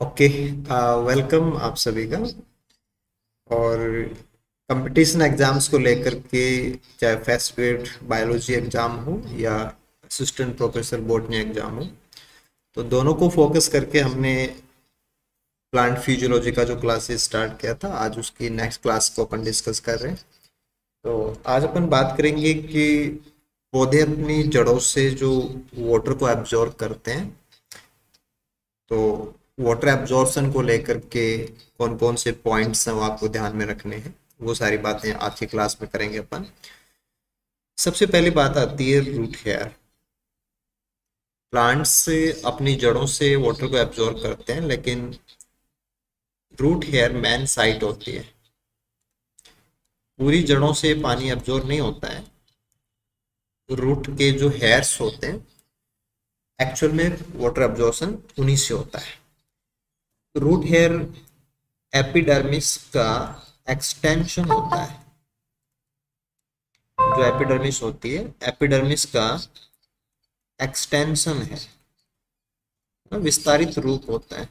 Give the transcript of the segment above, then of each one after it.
Okay. Welcome आप सभी का। और कंपटीशन एग्जाम्स को लेकर के, चाहे फर्स्ट ग्रेड बायोलॉजी एग्जाम हो या असिस्टेंट प्रोफेसर बॉटनी एग्जाम हो, तो दोनों को फोकस करके हमने प्लांट फिजियोलॉजी का जो क्लासेस स्टार्ट किया था, आज उसकी नेक्स्ट क्लास को अपन डिस्कस कर रहे हैं। तो आज अपन बात करेंगे कि पौधे अपनी जड़ों से जो वाटर को एब्जॉर्ब करते हैं, तो वाटर एब्जॉर्प्शन को लेकर के कौन कौन से पॉइंट्स हैं वो आपको ध्यान में रखने हैं, वो सारी बातें आज की क्लास में करेंगे अपन। सबसे पहली बात आती है रूट हेयर। प्लांट्स से अपनी जड़ों से वाटर को एब्जॉर्ब करते हैं, लेकिन रूट हेयर मेन साइट होती है। पूरी जड़ों से पानी एब्जॉर्ब नहीं होता है। रूट के जो हेयर्स होते हैं, एक्चुअल में वाटर एब्जॉर्प्शन उन्हीं से होता है। रूट हेयर एपिडर्मिस का एक्सटेंशन होता है। जो एपिडर्मिस होती है, एपिडर्मिस का एक्सटेंशन है, विस्तारित रूप होता है।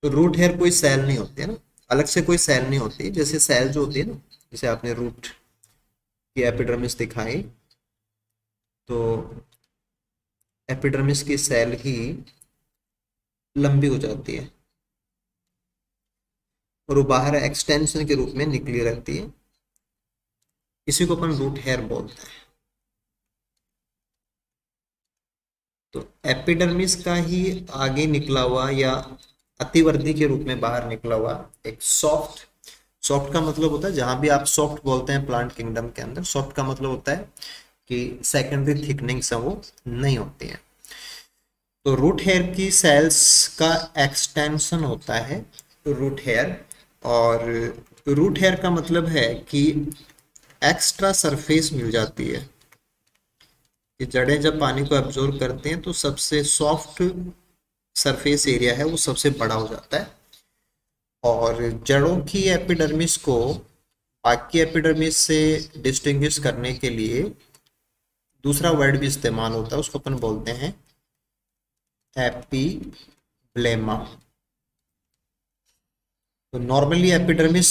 तो रूट हेयर कोई सेल नहीं होती है ना, अलग से कोई सेल नहीं होती। जैसे सेल जो होती है ना, जैसे आपने रूट की एपिडर्मिस दिखाई, तो एपिडर्मिस की सेल ही लंबी हो जाती है और वो बाहर एक्सटेंशन के रूप में निकली रहती है। इसी को अपन रूट हेयर बोलते हैं। तो एपिडर्मिस का ही आगे निकला हुआ या अतिवर्धी के रूप में बाहर निकला हुआ एक सॉफ्ट, सॉफ्ट का मतलब होता है, जहां भी आप सॉफ्ट बोलते हैं प्लांट किंगडम के अंदर, सॉफ्ट का मतलब होता है कि सेकेंडरी थिकनिंग्स हैं वो नहीं होती हैं। तो रूट हेयर की सेल्स का एक्सटेंशन होता है रूट हेयर। और रूट हेयर का मतलब है कि एक्स्ट्रा सरफेस मिल जाती है कि जड़ें जब पानी को एब्जॉर्ब करते हैं तो सबसे सॉफ्ट सरफेस एरिया है वो सबसे बड़ा हो जाता है। और जड़ों की एपिडर्मिस को बाकी एपिडर्मिस से डिस्टिंग्विश करने के लिए दूसरा वर्ड भी इस्तेमाल होता है, उसको अपन बोलते हैं एपिब्लेमा। तो नॉर्मली एपिडर्मिस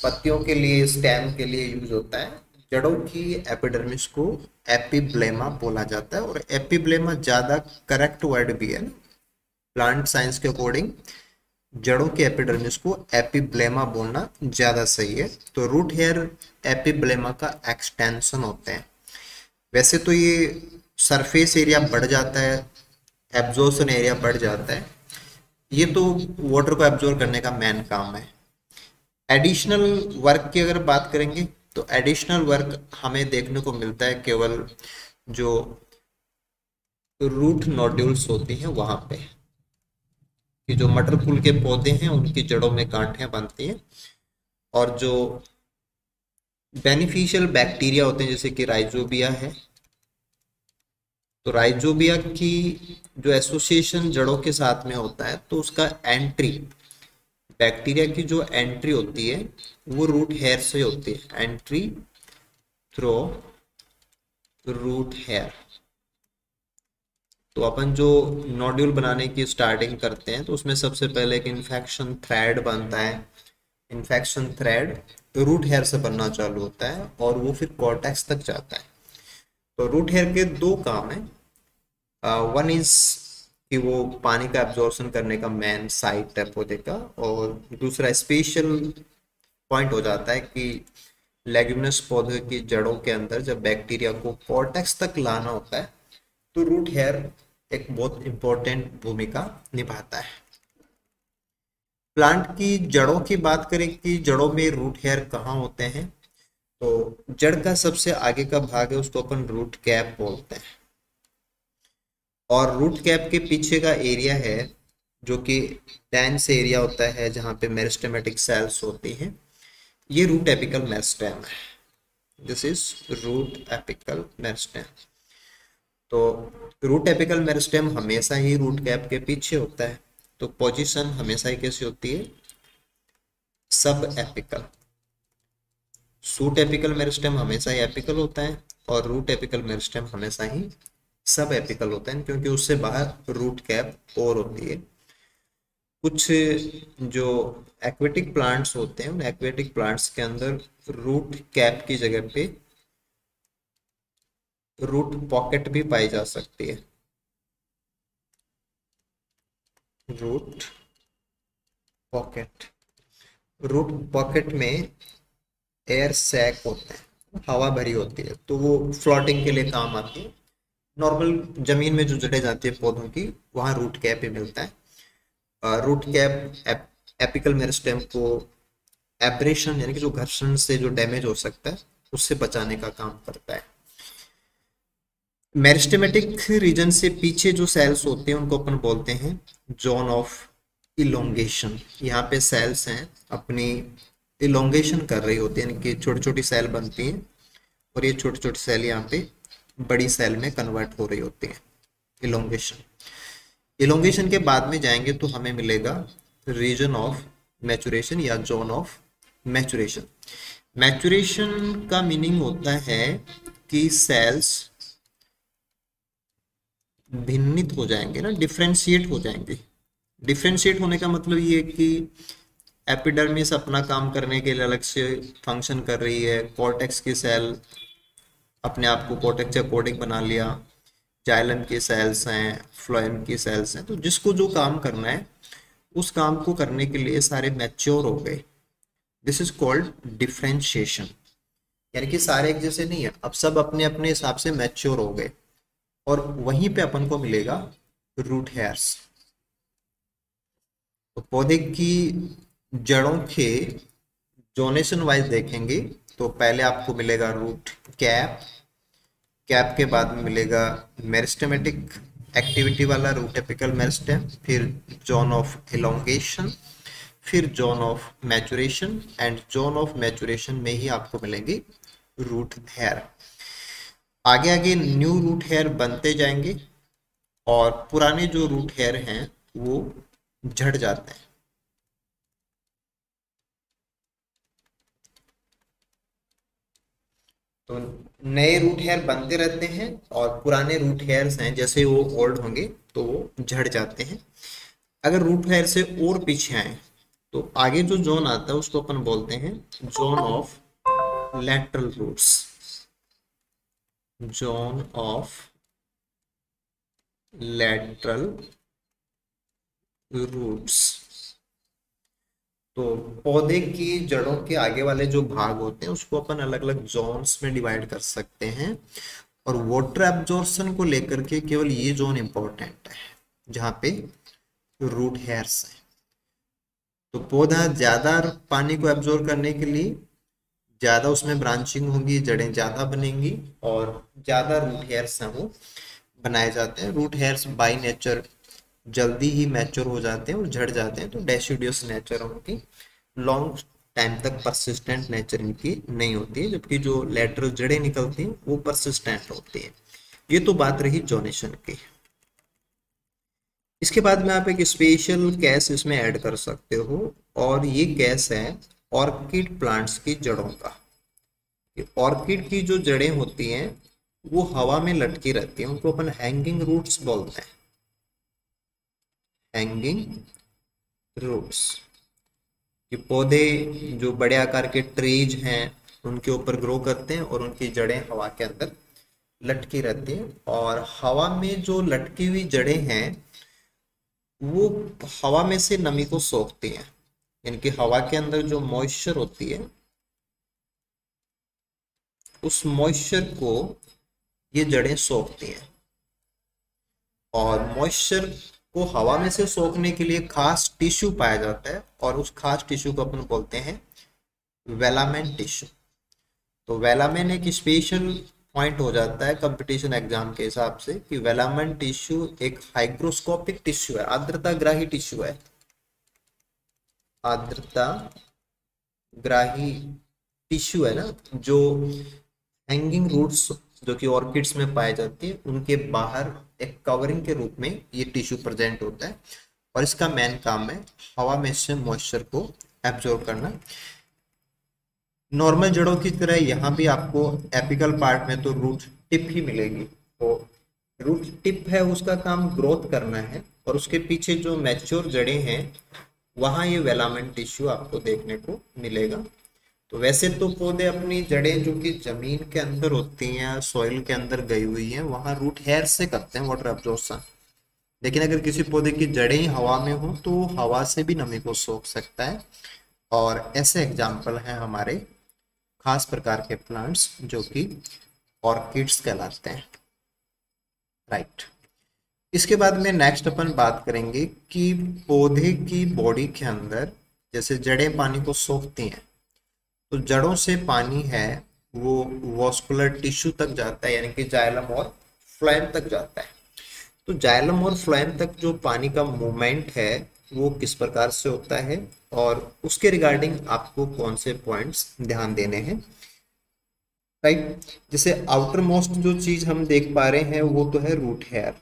पत्तियों के लिए, स्टेम के लिए यूज होता है। जड़ों की एपिडर्मिस को एपिब्लेमा बोला जाता है, और एपिब्लेमा ज़्यादा करेक्ट वर्ड भी है ना, प्लांट साइंस के अकॉर्डिंग जड़ों के एपिडर्मिस को एपिब्लेमा बोलना ज़्यादा सही है। तो रूट हेयर एपिब्लेमा का एक्सटेंशन होते हैं। वैसे तो ये सरफेस एरिया बढ़ जाता है, एब्जॉर्प्शन एरिया बढ़ जाता है, ये तो वाटर को एब्जॉर्ब करने का मेन काम है। एडिशनल वर्क की अगर बात करेंगे, तो एडिशनल वर्क हमें देखने को मिलता है केवल जो रूट नोड्यूल्स होती हैं वहां पे, कि जो मटर फूल के पौधे हैं उनकी जड़ों में गांठें बनती हैं, और जो बेनिफिशियल बैक्टीरिया होते हैं जैसे कि राइजोबिया है, तो राइजोबिया की जो एसोसिएशन जड़ों के साथ में होता है, तो उसका एंट्री, बैक्टीरिया की जो एंट्री होती है वो रूट हेयर से होती है, एंट्री थ्रू रूट हेयर। तो अपन जो नोड्यूल बनाने की स्टार्टिंग करते हैं, तो उसमें सबसे पहले एक इन्फेक्शन थ्रेड बनता है। इन्फेक्शन थ्रेड रूट हेयर से बनना चालू होता है और वो फिर कॉर्टेक्स तक जाता है। तो रूट हेयर के दो काम हैं। वन इज कि वो पानी का एब्जॉर्प्शन करने का मेन साइट है पौधे का, और दूसरा स्पेशल पॉइंट हो जाता है कि लेग्यूमिनस पौधे की जड़ों के अंदर जब बैक्टीरिया को कॉर्टेक्स तक लाना होता है, तो रूट हेयर एक बहुत इंपॉर्टेंट भूमिका निभाता है। प्लांट की जड़ों की बात करें कि जड़ों में रूट हेयर कहाँ होते हैं, तो जड़ का सबसे आगे का भाग है उसको अपन रूट कैप बोलते हैं, और रूट कैप के पीछे का एरिया है जो कि डेंस एरिया होता है जहाँ पे मेरिस्टेमेटिक सेल्स होती हैं, ये रूट एपिकल मेरिस्टेम है। This is root apical meristem. तो रूट एपिकल मेरिस्टेम हमेशा ही रूट कैप के पीछे होता है, तो पोजीशन हमेशा ही कैसी होती है, सब एपिकल। सूट एपिकल मेरिस्टेम हमेशा ही एपिकल होता है, और रूट एपिकल मेरिस्टेम हमेशा ही सब एपिकल होता है, क्योंकि उससे बाहर रूट कैप और होती है। कुछ जो एक्वेटिक प्लांट्स होते हैं, उन एक्वेटिक प्लांट्स के अंदर रूट कैप की जगह पे रूट पॉकेट भी पाई जा सकती है। रूट पॉकेट, रूट पॉकेट में एयर सैक होते हैं, हवा भरी होती है, तो वो फ्लोटिंग के लिए काम आती है। नॉर्मल जमीन में जो जड़ें जाती है पौधों की, वहाँ रूट कैप ही मिलता है। रूट कैप एपिकल मेरिस्टेम को एब्रेशन यानी कि जो घर्षण से जो डैमेज हो सकता है उससे बचाने का काम करता है। मेरिस्टेमेटिक रीजन से पीछे जो सेल्स होते हैं उनको अपन बोलते हैं जोन ऑफ इलोंगेशन। यहाँ पे सेल्स हैं अपनी इलोंगेशन कर रही होती है, यानी कि छोटी छोटी सेल बनती हैं और ये छोटी छोटी सेल यहाँ पे बड़ी सेल में कन्वर्ट हो रही होती है। इलोंगेशन, इलोंगेशन के बाद में जाएंगे तो हमें मिलेगा रीजन ऑफ मैचुरेशन या जोन ऑफ मैचुरेशन। मैचुरेशन का मीनिंग होता है कि सेल्स भिन्नित हो जाएंगे ना, डिफ्रेंशिएट हो जाएंगे। डिफ्रेंशिएट होने का मतलब ये है कि एपिडर्मिस अपना काम करने के लिए अलग से फंक्शन कर रही है, कॉर्टेक्स की सेल अपने आप को कॉर्टेक्स अकॉर्डिंग बना लिया, जाइलम की सेल्स हैं, फ्लोएम की सेल्स हैं, तो जिसको जो काम करना है उस काम को करने के लिए सारे मैच्योर हो गए। दिस इज कॉल्ड डिफ्रेंशिएशन, यानी कि सारे एक जैसे नहीं है, अब सब अपने अपने हिसाब से मैच्योर हो गए। और वहीं पे अपन को मिलेगा रूट हेयर्स। तो पौधे की जड़ों के जोनेशन वाइज देखेंगे तो पहले आपको मिलेगा रूट कैप, कैप के बाद में मिलेगा मेरिस्टेमेटिक एक्टिविटी वाला रूट एपिकल मेरिस्टेम, फिर जोन ऑफ इलोंगेशन, फिर zone of maturation, and zone of maturation में ही आपको मिलेंगे रूट हेयर। आगे आगे न्यू रूट हेयर बनते जाएंगे और पुराने जो रूट हेयर हैं वो झड़ जाते हैं। तो नए रूट हेयर बनते रहते हैं और पुराने रूट हेयर्स हैं जैसे वो ओल्ड होंगे तो वो झड़ जाते हैं। अगर रूट हेयर से और पीछे आए तो आगे जो जोन आता है उसको अपन बोलते हैं zone of lateral roots. Zone of lateral roots. तो पौधे की जड़ों के आगे वाले जो भाग होते हैं उसको अपन अलग अलग जोन्स में डिवाइड कर सकते हैं, और वाटर एब्जॉर्प्शन को लेकर के केवल ये जोन इंपॉर्टेंट है जहाँ पे रूट हेयर्स हैं। तो पौधा ज्यादा पानी को एब्जॉर्ब करने के लिए ज्यादा उसमें ब्रांचिंग होगी, जड़ें ज्यादा बनेंगी और ज्यादा रूट हेयर्स हैं वो बनाए जाते हैं। रूट हेयर्स बाय नेचर जल्दी ही मैच्योर हो जाते हैं और झड़ जाते हैं, तो डेसिडियस नेचर उनकी, लॉन्ग टाइम तक परसिस्टेंट नेचर इनकी नहीं होती है, जबकि जो लेटरल जड़ें निकलती हैं वो परसिस्टेंट होती है। ये तो बात रही जोनेशन की। इसके बाद में आप एक स्पेशल केस इसमें ऐड कर सकते हो, और ये केस है ऑर्किड प्लांट्स की जड़ों का। ऑर्किड की जो जड़ें होती हैं वो हवा में लटकी रहती हैं, उनको अपन हैंगिंग रूट्स बोलते हैं। Hanging roots. ये पौधे जो बड़े आकार के ट्रीज हैं उनके ऊपर ग्रो करते हैं और उनकी जड़ें हवा के अंदर लटकी रहती हैं, और हवा में जो लटकी हुई जड़ें हैं वो हवा में से नमी को सोखती हैं, यानी हवा के अंदर जो मॉइस्चर होती है उस मॉइस्चर को ये जड़ें सोखती हैं। और मॉइस्चर को हवा में से सोखने के लिए खास टिश्यू पाया जाता है, और उस खास टिश्यू को अपन बोलते हैं वेलामेन टिश्यू। तो वेलामेन एक स्पेशल पॉइंट हो जाता है कंपटीशन एग्जाम के हिसाब से कि वेलामेन टिश्यू एक हाइग्रोस्कोपिक टिश्यू है, आर्द्रता ग्राही टिश्यू है। आर्द्रता ग्राही टिश्यू है ना, जो हैंगिंग रूट्स जो कि ऑर्किड्स में पाई जाती है उनके बाहर एक कवरिंग के रूप में ये टिश्यू प्रेजेंट होता है, और इसका मेन काम है हवा में से मॉइस्चर को एब्जॉर्ब करना। नॉर्मल जड़ों की तरह यहाँ भी आपको एपिकल पार्ट में तो रूट टिप ही मिलेगी। तो रूट टिप है उसका काम ग्रोथ करना है, और उसके पीछे जो मैच्योर जड़ें हैं वहाँ ये वेलामेंट टिश्यू आपको देखने को मिलेगा। तो वैसे तो पौधे अपनी जड़ें जो कि जमीन के अंदर होती हैं या सॉइल के अंदर गई हुई हैं वहाँ रूट हेयर से करते हैं वाटर एब्जॉर्प्शन। लेकिन अगर किसी पौधे की जड़ें ही हवा में हो तो वो हवा से भी नमी को सोख सकता है। और ऐसे एग्जाम्पल हैं हमारे खास प्रकार के प्लांट्स जो कि ऑर्किड्स कहलाते हैं। राइट। इसके बाद में नेक्स्ट अपन बात करेंगे कि पौधे की बॉडी के अंदर जैसे जड़ें पानी को सोखती हैं तो जड़ों से पानी है वो वॉस्कुलर टिश्यू तक जाता है, यानी कि जाइलम और फ्लोएम तक जाता है। तो जाइलम और फ्लोएम तक जो पानी का मूवमेंट है वो किस प्रकार से होता है और उसके रिगार्डिंग आपको कौन से पॉइंट्स ध्यान देने हैं। राइट। जैसे आउटर मोस्ट जो चीज हम देख पा रहे हैं वो तो है रूट हेयर।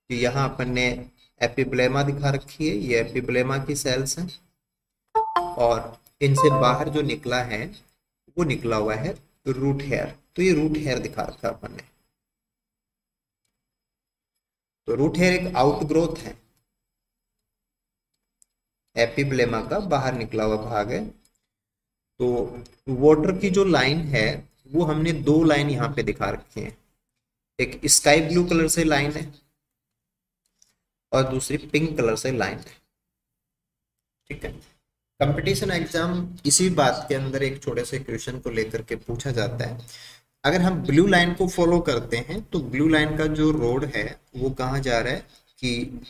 यहाँ अपन ने एपिब्लेमा दिखा रखी है, ये एपिब्लेमा की सेल्स हैं और इनसे बाहर जो निकला है वो निकला हुआ है रूट हेयर। तो ये रूट हेयर दिखा रखा है अपन ने। तो रूट हेयर एक आउट ग्रोथ है, एपिब्लेमा का बाहर निकला हुआ भाग है। तो वाटर की जो लाइन है वो हमने दो लाइन यहाँ पे दिखा रखी है, एक स्काई ब्लू कलर से लाइन है और दूसरी पिंक कलर से लाइन है। ठीक है। कंपटीशन एग्जाम इसी बात के अंदर एक छोटे से क्वेश्चन को लेकर के पूछा जाता है। अगर हम ब्लू लाइन को फॉलो करते हैं तो ब्लू लाइन का जो रोड है वो कहाँ जा रहा है कि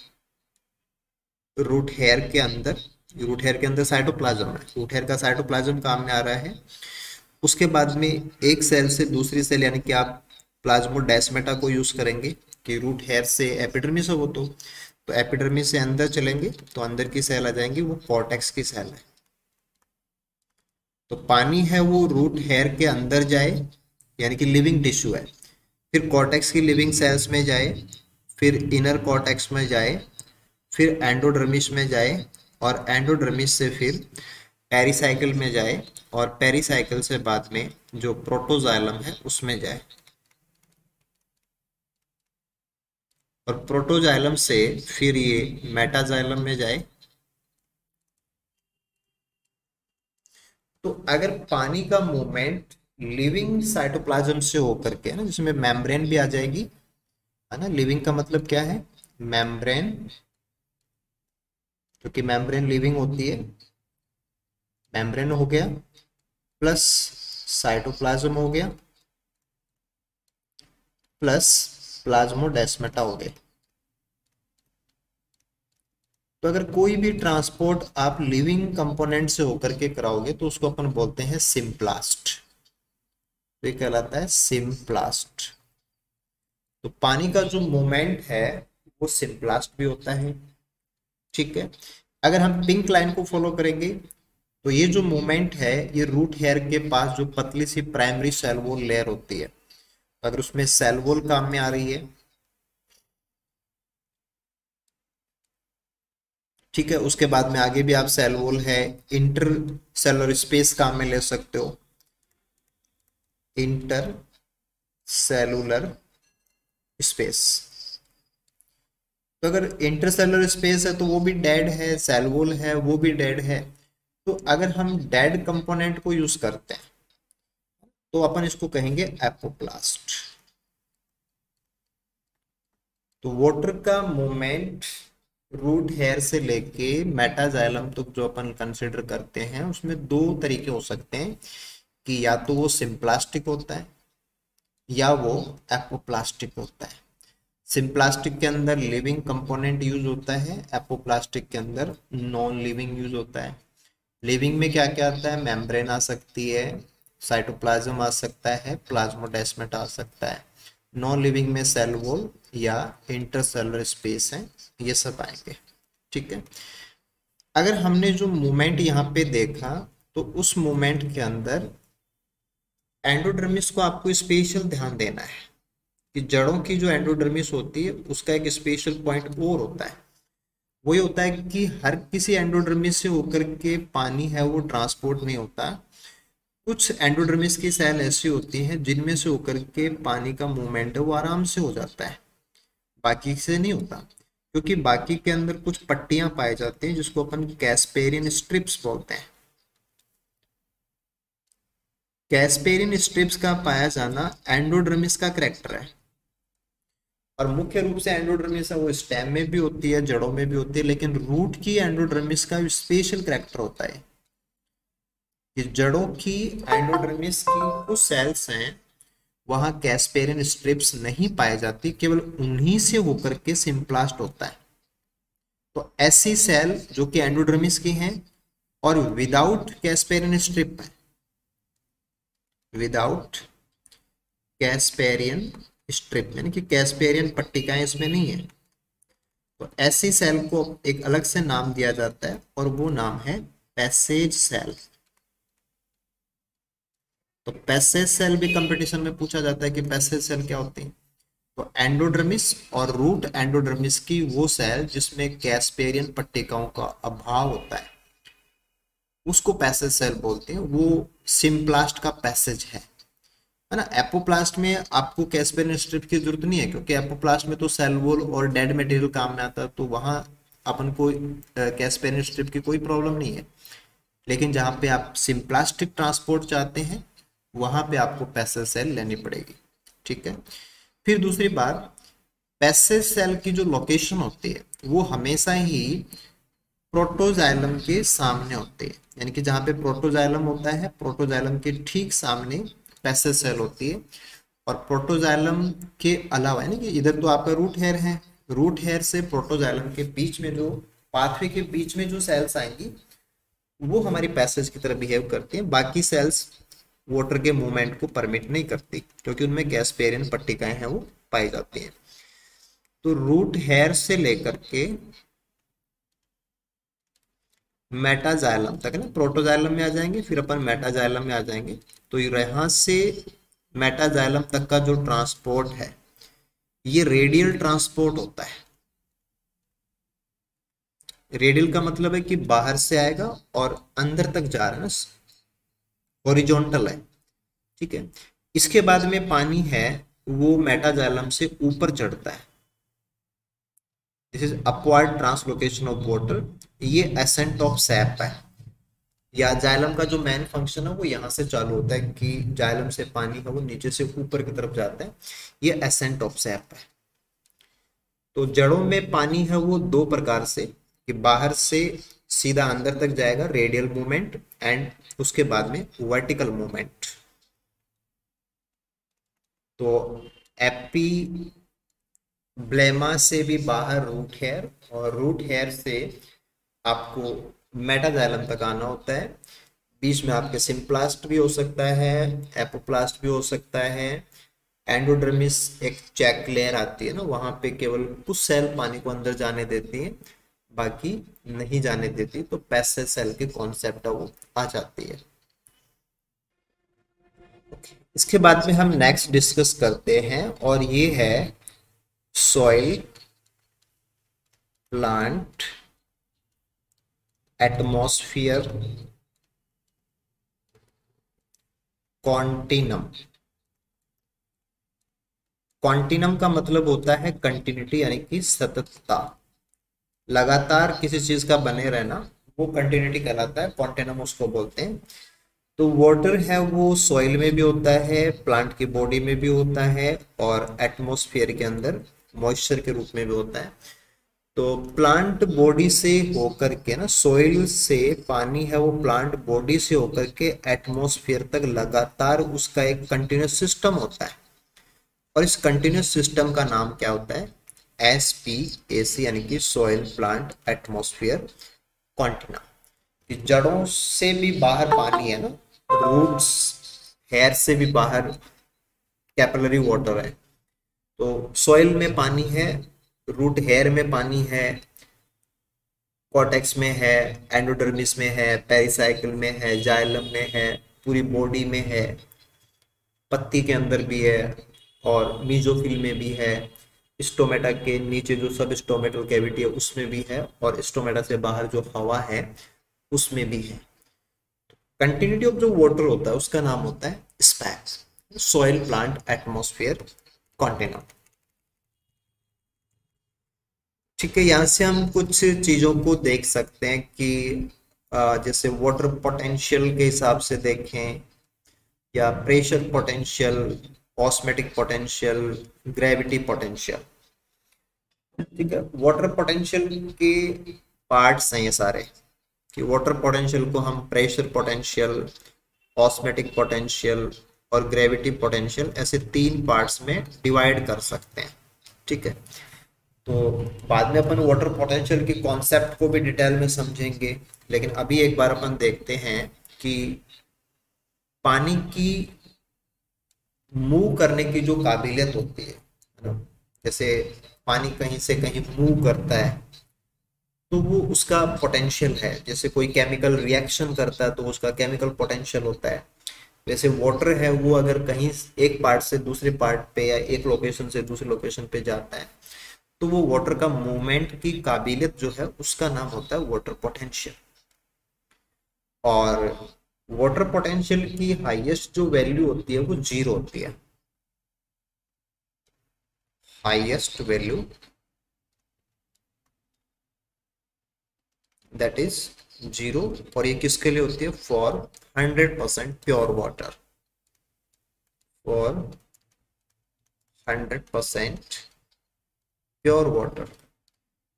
रूट हेयर के अंदर। रूट हेयर के अंदर साइटोप्लाज्म है, रूट हेयर का साइटोप्लाज्म काम में आ रहा है। उसके बाद में एक सेल से दूसरी सेल, यानी कि आप प्लाज्मोडेस्माटा को यूज करेंगे कि रूट हेयर से एपिडर्मिस हो तो एपिडर्मिस से अंदर चलेंगे तो अंदर की सेल आ जाएंगी, वो कॉर्टेक्स की सेल है। तो पानी है वो रूट हेयर के अंदर जाए, यानी कि लिविंग टिश्यू है, फिर कॉर्टेक्स की लिविंग सेल्स में जाए, फिर इनर कॉर्टेक्स में जाए, फिर एंडोडर्मिस में जाए और एंडोडर्मिस से फिर पेरिसाइकिल में जाए और पेरिसाइकिल से बाद में जो प्रोटोजाइलम है उसमें जाए और प्रोटोजाइलम से फिर ये मेटाजाइलम में जाए। तो अगर पानी का मूवमेंट लिविंग साइटोप्लाज्म से होकर के, है ना, जिसमें मेम्ब्रेन भी आ जाएगी, है ना। लिविंग का मतलब क्या है, मेम्ब्रेन, क्योंकि मेम्ब्रेन लिविंग होती है। मेम्ब्रेन हो गया प्लस साइटोप्लाज्म हो गया प्लस प्लाज्मोडेस्माटा हो गया। तो अगर कोई भी ट्रांसपोर्ट आप लिविंग कंपोनेंट से होकर के कराओगे तो उसको अपन बोलते हैं सिम्प्लास्ट। तो ये कहलाता है सिम्प्लास्ट। तो पानी का जो मूवमेंट है वो सिम्प्लास्ट भी होता है। ठीक है। अगर हम पिंक लाइन को फॉलो करेंगे तो ये जो मूवमेंट है ये रूट हेयर के पास जो पतली सी प्राइमरी सेल वॉल लेयर होती है, अगर उसमें सेल वॉल काम में आ रही है, ठीक है, उसके बाद में आगे भी आप सेल वॉल है, इंटर सेलुलर स्पेस काम में ले सकते हो, इंटर सेलुलर स्पेस। तो अगर इंटरसेलुलर स्पेस है तो वो भी डेड है, सेल वॉल है वो भी डेड है। तो अगर हम डेड कंपोनेंट को यूज करते हैं तो अपन इसको कहेंगे एपोप्लास्ट। तो वाटर का मूवमेंट रूट हेयर से लेके मेटाजाइलम तक जो अपन कंसिडर करते हैं उसमें दो तरीके हो सकते हैं कि या तो वो सिम्प्लास्टिक होता है या वो एपोप्लास्टिक होता है। सिम्प्लास्टिक के अंदर लिविंग कंपोनेंट यूज होता है, एपोप्लास्टिक के अंदर नॉन लिविंग यूज होता है। लिविंग में क्या क्या आता है, मेम्ब्रेन आ सकती है, साइटोप्लाज्म आ सकता है, प्लाज्मोडेस्माटा आ सकता है। नॉन लिविंग में सेल वॉल या इंटरसेलुलर स्पेस है, ये सब आएंगे। ठीक है। अगर हमने जो मूवमेंट यहाँ पे देखा तो उस मूवमेंट के अंदर एंडोडर्मिस को आपको स्पेशल ध्यान देना है कि जड़ों की जो एंडोडर्मिस होती है उसका एक स्पेशल पॉइंट और होता है। वो ये होता है कि हर किसी एंडोडर्मिस से होकर के पानी है वो ट्रांसपोर्ट नहीं होता। कुछ एंडोडर्मिस की सेल ऐसी होती हैं जिनमें से होकर के पानी का मूवमेंट है वो आराम से हो जाता है, बाकी से नहीं होता, क्योंकि बाकी के अंदर कुछ पट्टियां पाई जाती हैं जिसको अपन कैस्पेरियन स्ट्रिप्स बोलते हैं। कैस्पेरियन स्ट्रिप्स का पाया जाना एंडोडर्मिस का करेक्टर है, और मुख्य रूप से एंडोडर्मिस है वो स्टेम में भी होती है, जड़ों में भी होती है, लेकिन रूट की एंडोडर्मिस का स्पेशल करेक्टर होता है कि जड़ों की एंडोडर्मिस की कुछ सेल्स हैं वहां कैस्पेरियन स्ट्रिप्स नहीं पाई जाती, केवल उन्हीं से होकर के सिम्प्लास्ट होता है। तो ऐसी सेल जो कि एंडोडर्मिस की हैं और विदाउट कैस्पेरियन स्ट्रिप है, विदाउट कैस्पेरियन स्ट्रिप यानी कि कैस्पेरियन पट्टिकाएं इसमें नहीं है, तो ऐसी सेल को एक अलग से नाम दिया जाता है और वो नाम है पैसेज सेल। तो पैसेज सेल भी कंपटीशन में पूछा जाता है कि पैसेज सेल क्या होती है। तो एंडोडर्मिस और रूट एंडोडर्मिस की वो सेल जिसमें कैस्पेरियन पट्टिकाओं का अभाव होता है उसको पैसेज सेल बोलते हैं, वो सिम्प्लास्ट का पैसेज है ना। एपोप्लास्ट में आपको कैस्पेरियन स्ट्रिप की जरूरत नहीं है, क्योंकि एपोप्लास्ट में तो सेल वॉल और डेड मटेरियल काम में आता है, तो वहां अपन को कैस्पेरियन स्ट्रिप की कोई प्रॉब्लम नहीं है। लेकिन जहां पे आप सिम्प्लास्टिक ट्रांसपोर्ट चाहते हैं वहां पे आपको पैसेज सेल लेनी पड़ेगी, ठीक है। फिर दूसरी बात, पैसेज सेल की जो लोकेशन होती है वो हमेशा ही प्रोटोजाइलम के सामने होती है, यानी कि जहां पे प्रोटोजाइलम होता है प्रोटोजाइलम के ठीक सामने पैसेज सेल होती है। और प्रोटोजाइलम के अलावा यानी कि इधर तो आपका रूट हेयर है, रूट हेयर से प्रोटोजाइलम के बीच में जो पाथवे के बीच में जो सेल्स आएंगी वो हमारी पैसेज की तरह बिहेव करती हैं। बाकी सेल्स वाटर के मूवमेंट को परमिट नहीं करती क्योंकि उनमें कैस्पेरियन पट्टिकाएं हैं वो पाई जाती हैं। तो रूट हेयर से लेकर के मेटाजाइलम तक ना, प्रोटोजाइलम में आ जाएंगे फिर अपन मेटाजाइलम में आ जाएंगे। तो यहाँ से मेटाजाइलम तक का जो ट्रांसपोर्ट है ये रेडियल ट्रांसपोर्ट होता है। रेडियल का मतलब है कि बाहर से आएगा और अंदर तक जा रहा है ना, हॉरिजॉन्टल है, ठीक है। इसके बाद में पानी है वो मेटाजाइलम से ऊपर चढ़ता है, this is upward translocation of water. ये एसेंट ऑफ सैप है, या जाइलम का जो मेन फंक्शन है वो यहाँ से चालू होता है कि जाइलम से पानी है वो नीचे से ऊपर की तरफ जाता है, ये एसेंट ऑफ सैप है। तो जड़ों में पानी है वो दो प्रकार से, कि बाहर से सीधा अंदर तक जाएगा रेडियल मूवमेंट, एंड उसके बाद में वर्टिकल मूवमेंट। तो एपी ब्लेमा से भी बाहर रूट हेयर, और रूट हेयर से आपको मेटाजाइलम तक आना होता है। बीच में आपके सिम्प्लास्ट भी हो सकता है, एपोप्लास्ट भी हो सकता है। एंडोडर्मिस एक चेक लेयर आती है ना, वहां पे केवल कुछ सेल पानी को अंदर जाने देती है, बाकी नहीं जाने देती, तो पैसेज सेल के कॉन्सेप्ट है वो आ जाती है। इसके बाद में हम नेक्स्ट डिस्कस करते हैं और ये है soil plant atmosphere continuum. Continuum का मतलब होता है कंटिन्यूटी यानी कि सततता, लगातार किसी चीज का बने रहना, वो कंटिन्यूटी कहलाता है, कॉन्टिनम उसको बोलते हैं। तो वाटर है वो सॉइल में भी होता है, प्लांट की बॉडी में भी होता है, और एटमॉस्फेयर के अंदर मॉइस्चर के रूप में भी होता है। तो प्लांट बॉडी से होकर के ना, सॉइल से पानी है वो प्लांट बॉडी से होकर के एटमॉस्फेयर तक लगातार उसका एक कंटिन्यूस सिस्टम होता है, और इस कंटिन्यूस सिस्टम का नाम क्या होता है, SPAC यानी कि सॉइल प्लांट एटमॉस्फेयर कॉन्टिनम। जड़ों से भी बाहर पानी है ना, रूट्स हेयर से भी बाहर कैपिलरी वाटर है। तो सॉइल में पानी है, रूट हेयर में पानी है, कॉर्टेक्स में है, एंडोडर्मिस में है, पेरिसाइकिल में है, जाइलम में है, पूरी बॉडी में है, पत्ती के अंदर भी है, और मीजोफिल में भी है, स्टोमेटा के नीचे जो सब स्टोमेटल कैविटी है उसमें भी है, और स्टोमेटा से बाहर जो हवा है उसमें भी है। कंटिन्यूटी ऑफ जो वाटर होता है उसका नाम होता है span, soil plant atmosphere continent. ठीक है, यहाँ से हम कुछ चीजों को देख सकते हैं कि जैसे वाटर पोटेंशियल के हिसाब से देखें, या pressure potential, osmotic potential, gravity potential. ठीक है, वाटर पोटेंशियल के पार्ट्स हैं ये सारे, कि वाटर पोटेंशियल को हम प्रेशर पोटेंशियल, ऑस्मेटिक पोटेंशियल और ग्रेविटी पोटेंशियल ऐसे 3 पार्ट्स में डिवाइड कर सकते हैं। ठीक है, तो बाद में अपन वाटर पोटेंशियल के कॉन्सेप्ट को भी डिटेल में समझेंगे, लेकिन अभी एक बार अपन देखते हैं कि पानी की मूव करने की जो काबिलियत होती है ना, जैसे पानी कहीं से कहीं मूव करता है तो वो उसका पोटेंशियल है। जैसे कोई केमिकल रिएक्शन करता है तो उसका केमिकल पोटेंशियल होता है। वैसे वाटर है, वो अगर कहीं एक पार्ट से दूसरे पार्ट पे या एक लोकेशन से दूसरे लोकेशन पे जाता है तो वो वाटर का मूवमेंट की काबिलियत जो है उसका नाम होता है वाटर पोटेंशियल। और वाटर पोटेंशियल की हाईएस्ट जो वैल्यू होती है वो 0 होती है, हाईएस्ट वैल्यू दैट इज 0। और ये किसके लिए होती है? For 100% pure water, for 100% pure water.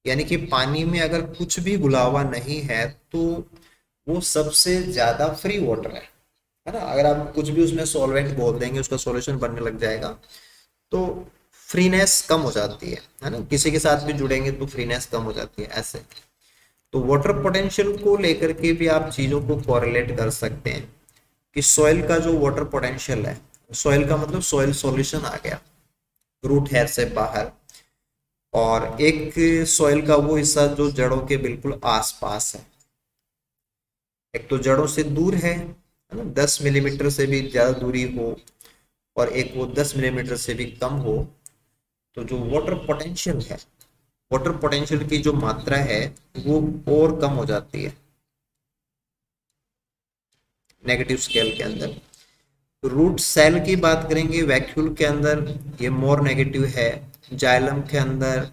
यानी कि पानी में अगर कुछ भी घुलावा नहीं है तो वो सबसे ज्यादा फ्री वाटर है ना। अगर आप कुछ भी उसमें सॉल्वेंट बोल देंगे उसका सॉल्यूशन बनने लग जाएगा तो फ्रीनेस कम हो जाती है ना। किसी के साथ भी जुड़ेंगे तो फ्रीनेस कम हो जाती है ऐसे। तो वाटर पोटेंशियल को लेकर के भी आप चीजों को कोरिलेट कर सकते हैं कि सॉइल का जो वाटर पोटेंशियल है, सॉइल का मतलब सॉइल सॉल्यूशन आ गया रूट हेयर से बाहर, और एक सॉइल का वो हिस्सा जो जड़ों के बिल्कुल आसपास है। एक तो जड़ों से दूर है ना, 10 मिलीमीटर से भी ज्यादा दूरी हो, और एक वो 10 मिलीमीटर से भी कम हो, तो जो वाटर पोटेंशियल है, वाटर पोटेंशियल की जो मात्रा है वो और कम हो जाती है नेगेटिव स्केल के अंदर। रूट सेल की बात करेंगे, वैक्यूल के अंदर ये मोर नेगेटिव है, जाइलम के अंदर,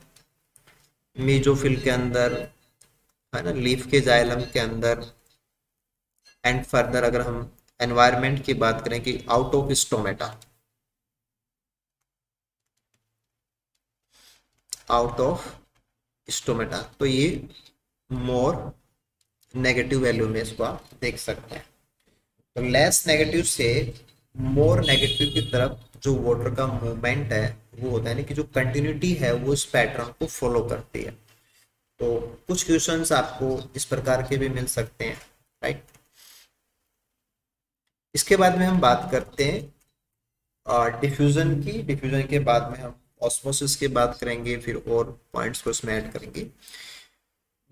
मीजोफिल के अंदर है ना, लीफ के जाइलम के अंदर, एंड फर्दर अगर हम एनवायरनमेंट की बात करें कि out of stomata, out of stomata, तो ये मोर नेगेटिव वैल्यू में इसको आप देख सकते हैं। तो लेस नेगेटिव से मोर नेगेटिव की तरफ जो वाटर का मूवमेंट है वो होता है ना, कि जो कंटिन्यूटी है वो इस पैटर्न को फॉलो करती है। तो कुछ क्वेश्चंस आपको इस प्रकार के भी मिल सकते हैं, राइट। इसके बाद में हम बात करते हैं डिफ्यूजन की। डिफ्यूजन के बाद में हम ऑस्मोसिस की बात करेंगे, फिर और पॉइंट्स को इसमें ऐड करेंगे।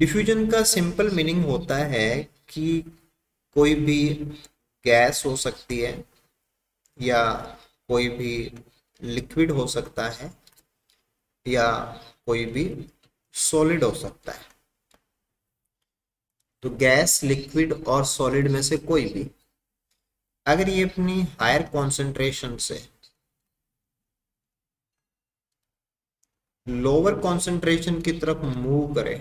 डिफ्यूजन का सिंपल मीनिंग होता है कि कोई भी गैस हो सकती है या कोई भी लिक्विड हो सकता है या कोई भी सॉलिड हो सकता है। तो गैस, लिक्विड और सॉलिड में से कोई भी अगर ये अपनी हायर कॉन्सेंट्रेशन से लोअर कॉन्सेंट्रेशन की तरफ मूव करे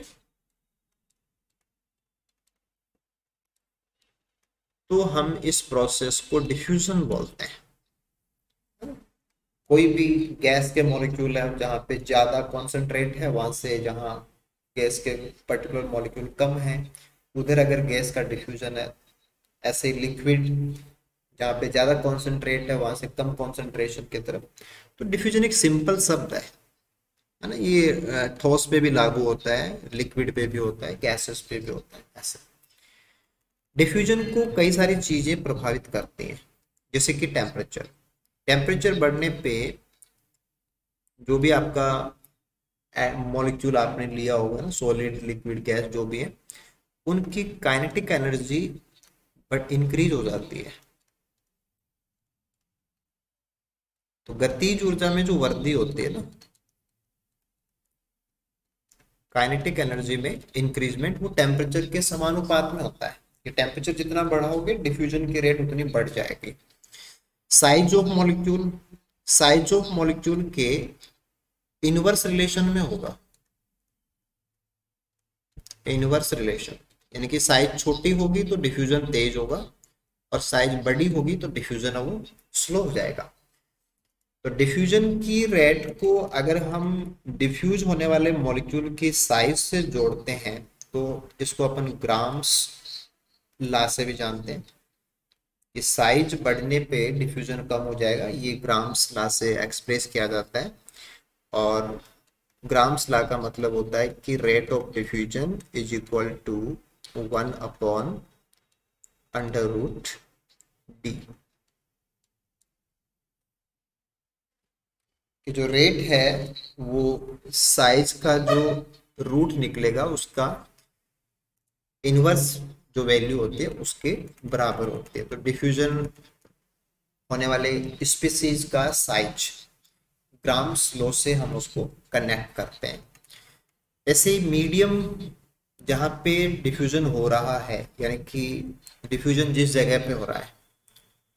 तो हम इस प्रोसेस को डिफ्यूजन बोलते हैं। कोई भी गैस के मॉलिक्यूल है जहां पे ज्यादा कॉन्सेंट्रेट है, वहां से जहां गैस के पर्टिकुलर मॉलिक्यूल कम है उधर अगर गैस का डिफ्यूजन है। ऐसे लिक्विड जहाँ पे ज्यादा कॉन्सेंट्रेट है वहां से कम कॉन्सेंट्रेशन की तरफ। तो डिफ्यूजन एक सिंपल शब्द है ना। ये ठोस पे भी लागू होता है, लिक्विड पे भी होता है, गैसेस पे भी होता है ऐसे। डिफ्यूजन को कई सारी चीजें प्रभावित करती हैं, जैसे कि टेम्परेचर। टेम्परेचर बढ़ने पे जो भी आपका मॉलिक्यूल आपने लिया होगा ना, सॉलिड, लिक्विड, गैस जो भी है, उनकी काइनेटिक एनर्जी बट इंक्रीज हो जाती है। तो गतिज ऊर्जा में जो वृद्धि होती है ना, काइनेटिक एनर्जी में इंक्रीजमेंट, वो टेम्परेचर के समानुपात में होता है। कि टेम्परेचर जितना बढ़ाओगे डिफ्यूजन की रेट उतनी बढ़ जाएगी। Size of molecule, size of molecule के इनवर्स रिलेशन में होगा, इनवर्स रिलेशन, यानी कि साइज छोटी होगी तो डिफ्यूजन तेज होगा और साइज बड़ी होगी तो डिफ्यूजन है वो स्लो हो जाएगा। तो डिफ्यूजन की रेट को अगर हम डिफ्यूज होने वाले मॉलिक्यूल की साइज से जोड़ते हैं तो इसको अपन ग्राम्स लॉ से भी जानते हैं कि साइज बढ़ने पे डिफ्यूजन कम हो जाएगा, ये ग्राम्स लॉ से एक्सप्रेस किया जाता है। और ग्राम्स लॉ का मतलब होता है कि rate of diffusion is equal to 1/√d, कि जो रेट है वो साइज का जो रूट निकलेगा उसका इनवर्स जो वैल्यू होती है उसके बराबर होती है। तो डिफ्यूजन होने वाले स्पीसीज का साइज ग्राम्स लॉ से हम उसको कनेक्ट करते हैं। ऐसे ही मीडियम जहाँ पे डिफ्यूजन हो रहा है, यानी कि डिफ्यूजन जिस जगह पे हो रहा है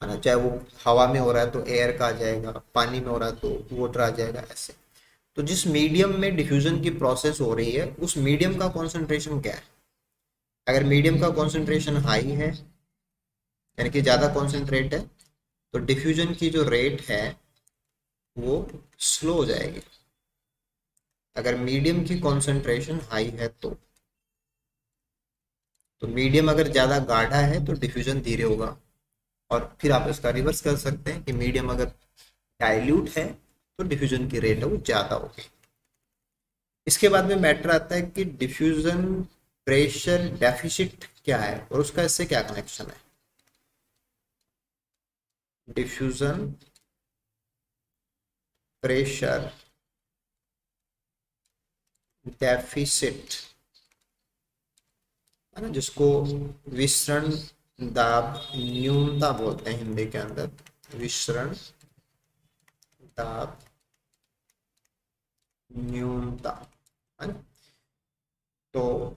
ना, चाहे वो हवा में हो रहा है तो एयर का आ जाएगा, पानी में हो रहा है तो वाटर आ जाएगा, ऐसे। तो जिस मीडियम में डिफ्यूजन की प्रोसेस हो रही है उस मीडियम का कॉन्सेंट्रेशन क्या है। अगर मीडियम का कॉन्सेंट्रेशन हाई है यानी कि ज़्यादा कॉन्सेंट्रेट है तो डिफ्यूजन की जो रेट है वो स्लो हो जाएगी। अगर मीडियम की कॉन्सेंट्रेशन हाई है तो मीडियम अगर ज़्यादा गाढ़ा है तो डिफ्यूजन धीरे होगा। और फिर आप इसका रिवर्स कर सकते हैं कि मीडियम अगर डाइल्यूट है तो डिफ्यूजन की रेट है वो ज़्यादा होगी। इसके बाद में मैटर आता है कि डिफ्यूजन प्रेशर डेफिसिट क्या है और उसका इससे क्या कनेक्शन है। डिफ्यूजन प्रेशर डेफिसिट है ना, जिसको विसरण दाब न्यूनता बोलते हैं हिंदी के अंदर, विसरण दाब न्यूनता है ना। तो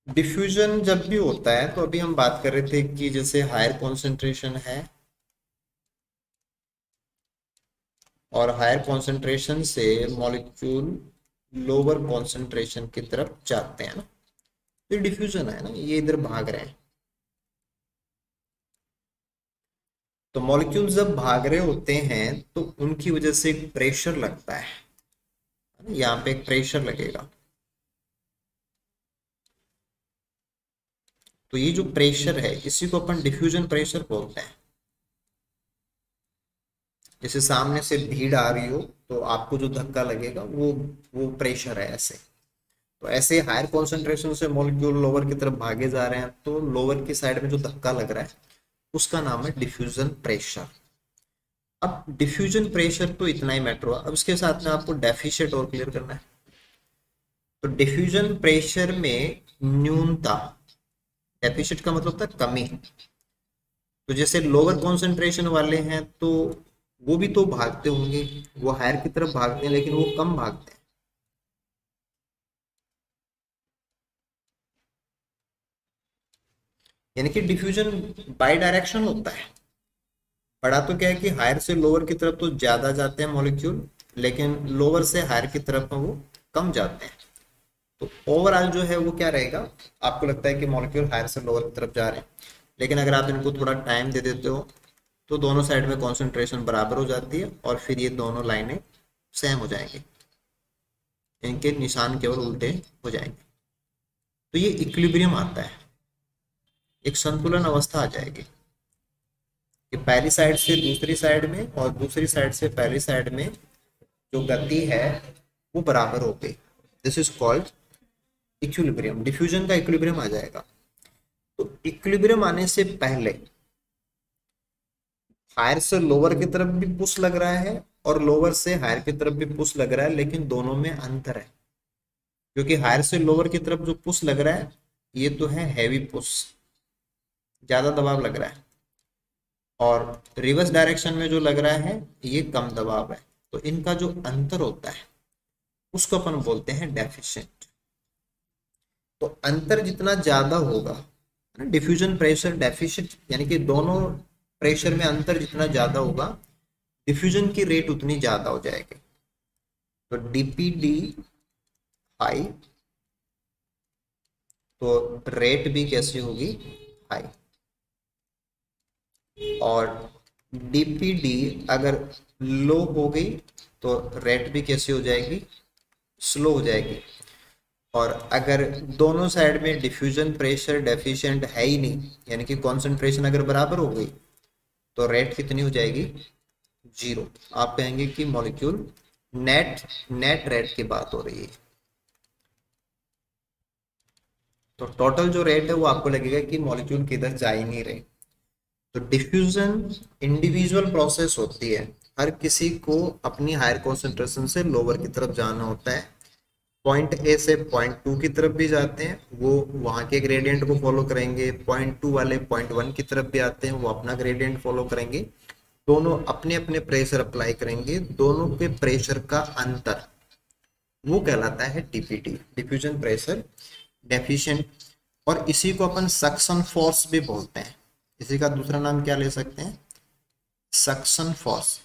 डिफ्यूजन जब भी होता है तो अभी हम बात कर रहे थे कि जैसे हायर कॉन्सेंट्रेशन है और हायर कॉन्सेंट्रेशन से मॉलिक्यूल लोअर कॉन्सेंट्रेशन की तरफ जाते हैं ना, तो डिफ्यूजन है ना, ये इधर भाग रहे हैं। तो मॉलिक्यूल जब भाग रहे होते हैं तो उनकी वजह से एक प्रेशर लगता है, यहाँ पे एक प्रेशर लगेगा। तो ये जो प्रेशर है इसी को अपन डिफ्यूजन प्रेशर बोलते हैं। जैसे सामने से भीड़ आ रही हो तो आपको जो धक्का लगेगा वो प्रेशर है, ऐसे। तो ऐसे हायर कॉन्सेंट्रेशन से मॉलिक्यूल लोअर की तरफ भागे जा रहे हैं तो लोअर की साइड में जो धक्का लग रहा है उसका नाम है डिफ्यूजन प्रेशर। अब डिफ्यूजन प्रेशर तो इतना ही मैटर हुआ, अब इसके साथ में आपको डेफिशिएंट और क्लियर करना है। तो डिफ्यूजन प्रेशर में न्यूनता, डेफिशिएंट का मतलब होता है कमी। तो जैसे लोअर कॉन्सेंट्रेशन वाले हैं तो वो भी तो भागते होंगे, वो हायर की तरफ भागते हैं लेकिन वो कम भागते हैं। यानी कि डिफ्यूजन बाई डायरेक्शन होता है। पढ़ा तो क्या है कि हायर से लोअर की तरफ तो ज्यादा जाते हैं मॉलिक्यूल, लेकिन लोअर से हायर की तरफ में वो कम जाते हैं। तो ओवरऑल जो है वो क्या रहेगा, आपको लगता है कि मॉलिक्यूल हायर से लोअर की तरफ जा रहे हैं, लेकिन अगर आप इनको थोड़ा टाइम दे देते हो तो दोनों साइड में कॉन्सेंट्रेशन बराबर हो जाती है और फिर ये दोनों लाइनें सेम हो जाएंगी, इनके निशान केवल उल्टे हो जाएंगे। तो ये इक्विलिब्रियम आता है, एक संतुलन अवस्था आ जाएगी कि पहली साइड से दूसरी साइड में और दूसरी साइड से पहली साइड में जो गति है वो बराबर हो गई। This is called equilibrium, diffusion का इक्विलिब्रियम आ जाएगा। तो इक्विलिब्रियम आने से पहले हायर से लोअर की तरफ भी पुश लग रहा है और लोअर से हायर की तरफ भी पुश लग रहा है, लेकिन दोनों में अंतर है। क्योंकि हायर से लोअर की तरफ जो पुश लग रहा है ये तो है हैवी पुश, ज्यादा दबाव लग रहा है, और रिवर्स डायरेक्शन में जो लग रहा है ये कम दबाव है। तो इनका जो अंतर होता है उसको अपन बोलते हैं डेफिशिएंट। तो अंतर जितना ज्यादा होगा डिफ्यूजन प्रेशर डेफिशिएंट यानी कि दोनों प्रेशर में अंतर जितना ज्यादा होगा डिफ्यूजन की रेट उतनी ज्यादा हो जाएगी। तो डीपीडी हाई तो रेट भी कैसी होगी, हाई। और डीपीडी अगर लो हो गई तो रेट भी कैसी हो जाएगी, स्लो हो जाएगी। और अगर दोनों साइड में डिफ्यूजन प्रेशर डेफिशिएंट है ही नहीं यानी कि कॉन्सेंट्रेशन अगर बराबर हो गई तो रेट कितनी हो जाएगी, जीरो। आप कहेंगे कि मॉलिक्यूल नेट नेट रेट की बात हो रही है। तो टोटल जो रेट है वो आपको लगेगा कि मॉलिक्यूल किधर जा ही नहीं रहे। तो डिफ्यूजन इंडिविजुअल प्रोसेस होती है, हर किसी को अपनी हायर कॉन्सेंट्रेशन से लोअर की तरफ जाना होता है। पॉइंट ए से पॉइंट टू की तरफ भी जाते हैं, वो वहां के ग्रेडियंट को फॉलो करेंगे। पॉइंट टू वाले पॉइंट वन की तरफ भी आते हैं, वो अपना ग्रेडियंट फॉलो करेंगे। दोनों अपने अपने प्रेशर अप्लाई करेंगे, दोनों के प्रेशर का अंतर वो कहलाता है डीपीटी, डिफ्यूजन प्रेशर डेफिशिएंट। और इसी को अपन सक्शन फोर्स भी बोलते हैं। इसी का दूसरा नाम क्या ले सकते हैं, सक्शन फोर्स।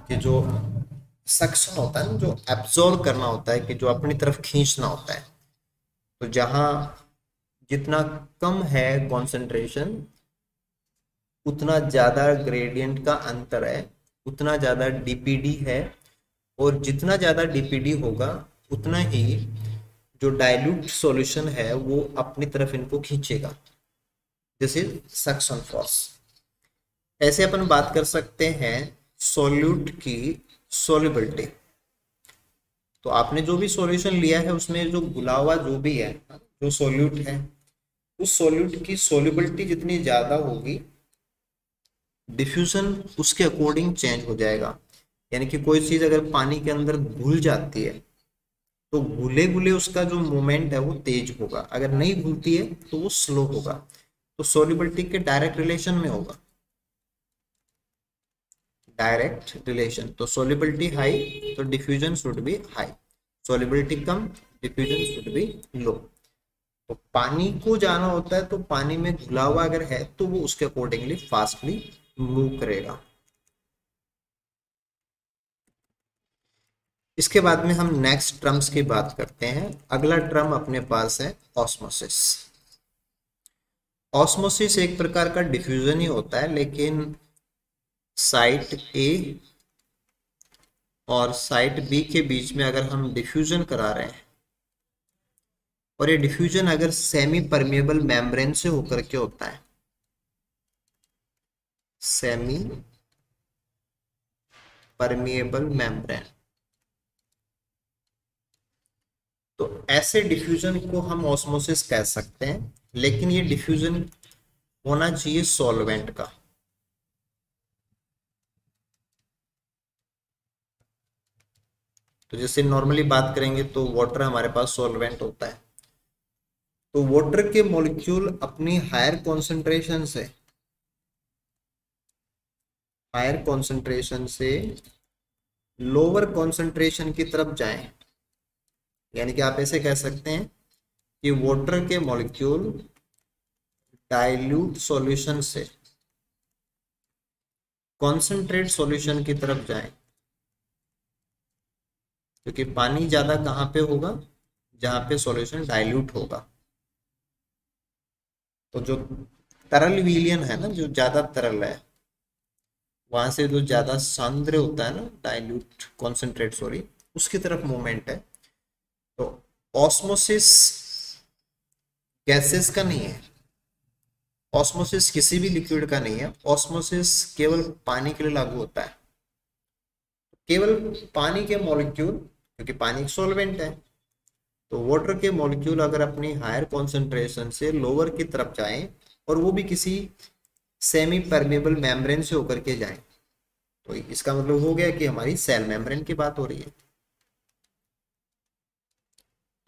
कि जो सक्शन होता है ना, जो एब्जॉर्ब करना होता है, कि जो अपनी तरफ खींचना होता है। तो जहां जितना कम है कॉन्सेंट्रेशन उतना ज्यादा ग्रेडियंट का अंतर है, उतना ज्यादा डीपीडी है। और जितना ज्यादा डीपीडी होगा उतना ही जो डाइल्यूट सॉल्यूशन है वो अपनी तरफ इनको खींचेगा। This is suction force. ऐसे अपन बात कर सकते हैं सॉल्यूट की सॉल्युबिलिटी। तो आपने जो भी सॉल्यूशन लिया है उसमें जो घुला हुआ जो भी है, जो सॉल्यूट है, उस सॉल्यूट की सॉल्युबिलिटी जितनी ज्यादा होगी डिफ्यूजन उसके अकॉर्डिंग चेंज हो जाएगा। यानी कि कोई चीज अगर पानी के अंदर घुल जाती है तो घुले घुले उसका जो मोमेंट है वो तेज होगा, अगर नहीं घुलती है तो वो स्लो होगा। तो सॉल्युबिलिटी के डायरेक्ट रिलेशन में होगा, डायरेक्ट रिलेशन। तो सॉल्युबिलिटी हाई तो diffusion should be high, solubility कम डिफ्यूजन शुड बी लो। तो पानी को जाना होता है तो पानी में घुला हुआ अगर है तो वो उसके अकॉर्डिंगली फास्टली मूव करेगा। इसके बाद में हम नेक्स्ट टर्म्स की बात करते हैं। अगला टर्म अपने पास है ऑस्मोसिस। ऑस्मोसिस एक प्रकार का डिफ्यूजन ही होता है, लेकिन साइट ए और साइट बी के बीच में अगर हम डिफ्यूजन करा रहे हैं और ये डिफ्यूजन अगर सेमी परमिएबल मेम्ब्रेन से होकर के होता है, सेमी परमिएबल मेम्ब्रेन, तो ऐसे डिफ्यूजन को हम ऑस्मोसिस कह सकते हैं। लेकिन ये डिफ्यूजन होना चाहिए सॉल्वेंट का। तो जैसे नॉर्मली बात करेंगे तो वाटर हमारे पास सॉल्वेंट होता है। तो वाटर के मॉलिक्यूल अपनी हायर कॉन्सेंट्रेशन से लोअर कॉन्सेंट्रेशन की तरफ जाएं। यानी कि आप ऐसे कह सकते हैं कि वाटर के मॉलिक्यूल डाइल्यूट सॉल्यूशन से कॉन्सेंट्रेट सॉल्यूशन की तरफ जाएं। क्योंकि पानी ज्यादा कहाँ पे होगा, जहां पे सॉल्यूशन डाइल्यूट होगा। तो जो तरल विलयन है ना, जो ज्यादा तरल है, वहां से जो ज्यादा सांद्र होता है ना, डाइल्यूट कॉन्सेंट्रेट सॉरी, उसकी तरफ मूवमेंट है। तो ऑस्मोसिस गैसेस का नहीं है, ऑस्मोसिस किसी भी लिक्विड का नहीं है। ऑस्मोसिस केवल पानी के लिए लागू होता है। केवल पानी के मॉलिक्यूल, क्योंकि पानी एक सॉल्वेंट है, तो वाटर के मॉलिक्यूल अगर अपनी हायर कॉन्सेंट्रेशन से लोअर की तरफ जाएं और वो भी किसी सेमी परमेबल मेम्ब्रेन से होकर के जाएं, तो इसका मतलब हो गया कि हमारी सेल मेम्ब्रेन की बात हो रही है।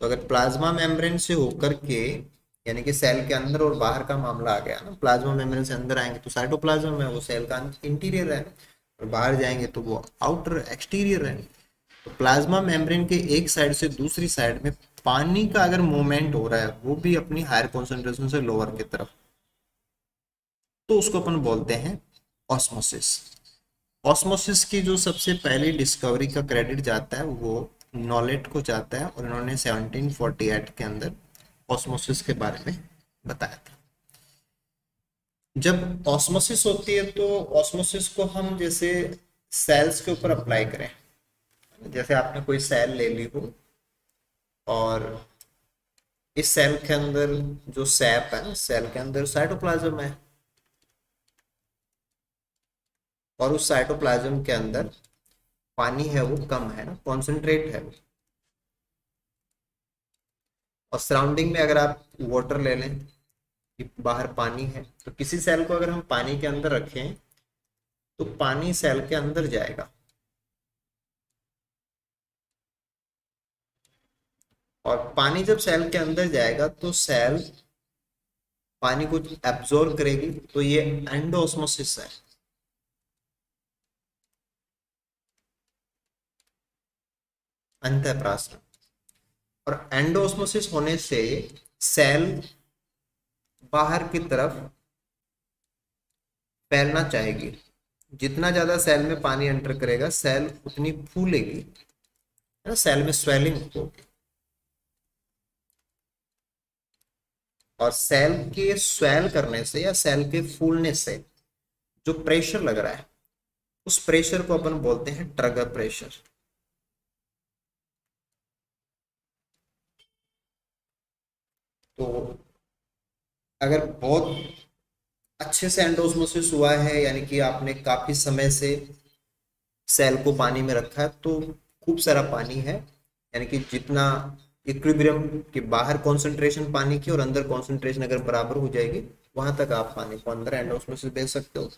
तो अगर प्लाज्मा मेम्ब्रेन से होकर के, यानी कि सेल के अंदर और बाहर का मामला आ गया ना, प्लाज्मा मेम्ब्रेन से अंदर आएंगे तो साइटोप्लाज्म है, वो सेल का इंटीरियर है, और बाहर जाएंगे तो वो आउटर एक्सटीरियर है। तो प्लाज्मा मेम्ब्रेन के एक साइड से दूसरी साइड में पानी का अगर मूवमेंट हो रहा है, वो भी अपनी हायर कॉन्सेंट्रेशन से लोअर की तरफ, तो उसको अपन बोलते हैं ऑस्मोसिस। ऑस्मोसिस की जो सबसे पहली डिस्कवरी का क्रेडिट जाता है वो नॉलेट को जाता है, और इन्होंने 1748 के अंदर ऑस्मोसिस के बारे में बताया था। जब ऑस्मोसिस होती है तो ऑस्मोसिस को हम जैसे सेल्स के ऊपर अप्लाई करें, जैसे आपने कोई सेल ले ली हो और इस सेल के अंदर जो सैप है, सेल के अंदर साइटोप्लाज्म है, और उस साइटोप्लाज्म के अंदर पानी है वो कम है ना, कॉन्सेंट्रेट है वो, और सराउंडिंग में अगर आप वाटर ले लें कि बाहर पानी है, तो किसी सेल को अगर हम पानी के अंदर रखें तो पानी सेल के अंदर जाएगा, और पानी जब सेल के अंदर जाएगा तो सेल पानी को एब्जॉर्ब करेगी, तो ये एंडोऑस्मोसिस है। अंतःप्राशन। और एंडोऑस्मोसिस होने से सेल बाहर की तरफ फैलना चाहेगी, जितना ज्यादा सेल में पानी एंटर करेगा सेल उतनी फूलेगी, है ना, सेल में स्वेलिंग होगी, और सेल के स्वेल करने से या सेल के फूलने से जो प्रेशर लग रहा है, उस प्रेशर को अपन बोलते हैं ट्रिगर प्रेशर। तो अगर बहुत अच्छे से एंडोस्मोसिस हुआ है, यानी कि आपने काफी समय से सेल को पानी में रखा है, तो खूब सारा पानी है, यानी कि जितना इक्विलिब्रियम के बाहर कंसंट्रेशन पानी की और अंदर कंसंट्रेशन अगर बराबर हो जाएगी, वहां तक आप पानी को अंदर एंडोस्मोसिस भेज सकते हो।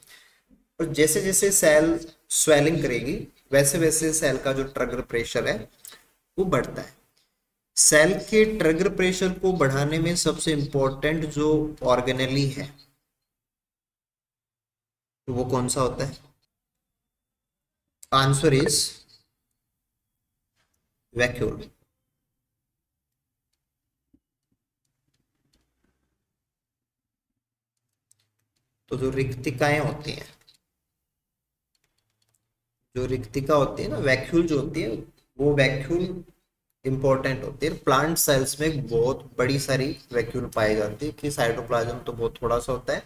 और जैसे जैसे सेल स्वेलिंग करेगी, वैसे वैसे सेल का जो ट्रिगर प्रेशर है वो बढ़ता है। सेल के ट्रिगर प्रेशर को बढ़ाने में सबसे इंपॉर्टेंट जो ऑर्गेनेली है, तो वो कौन सा होता है? Answer is vacuole. तो जो रिक्तिकाएं होती हैं, जो रिक्तिका होती है ना, वैक्यूल जो होती है, वो वैक्यूल इंपॉर्टेंट होती है। प्लांट सेल्स में बहुत बड़ी सारी वैक्यूल पाई जाती है, कि साइटोप्लाज्म तो बहुत थोड़ा सा होता है,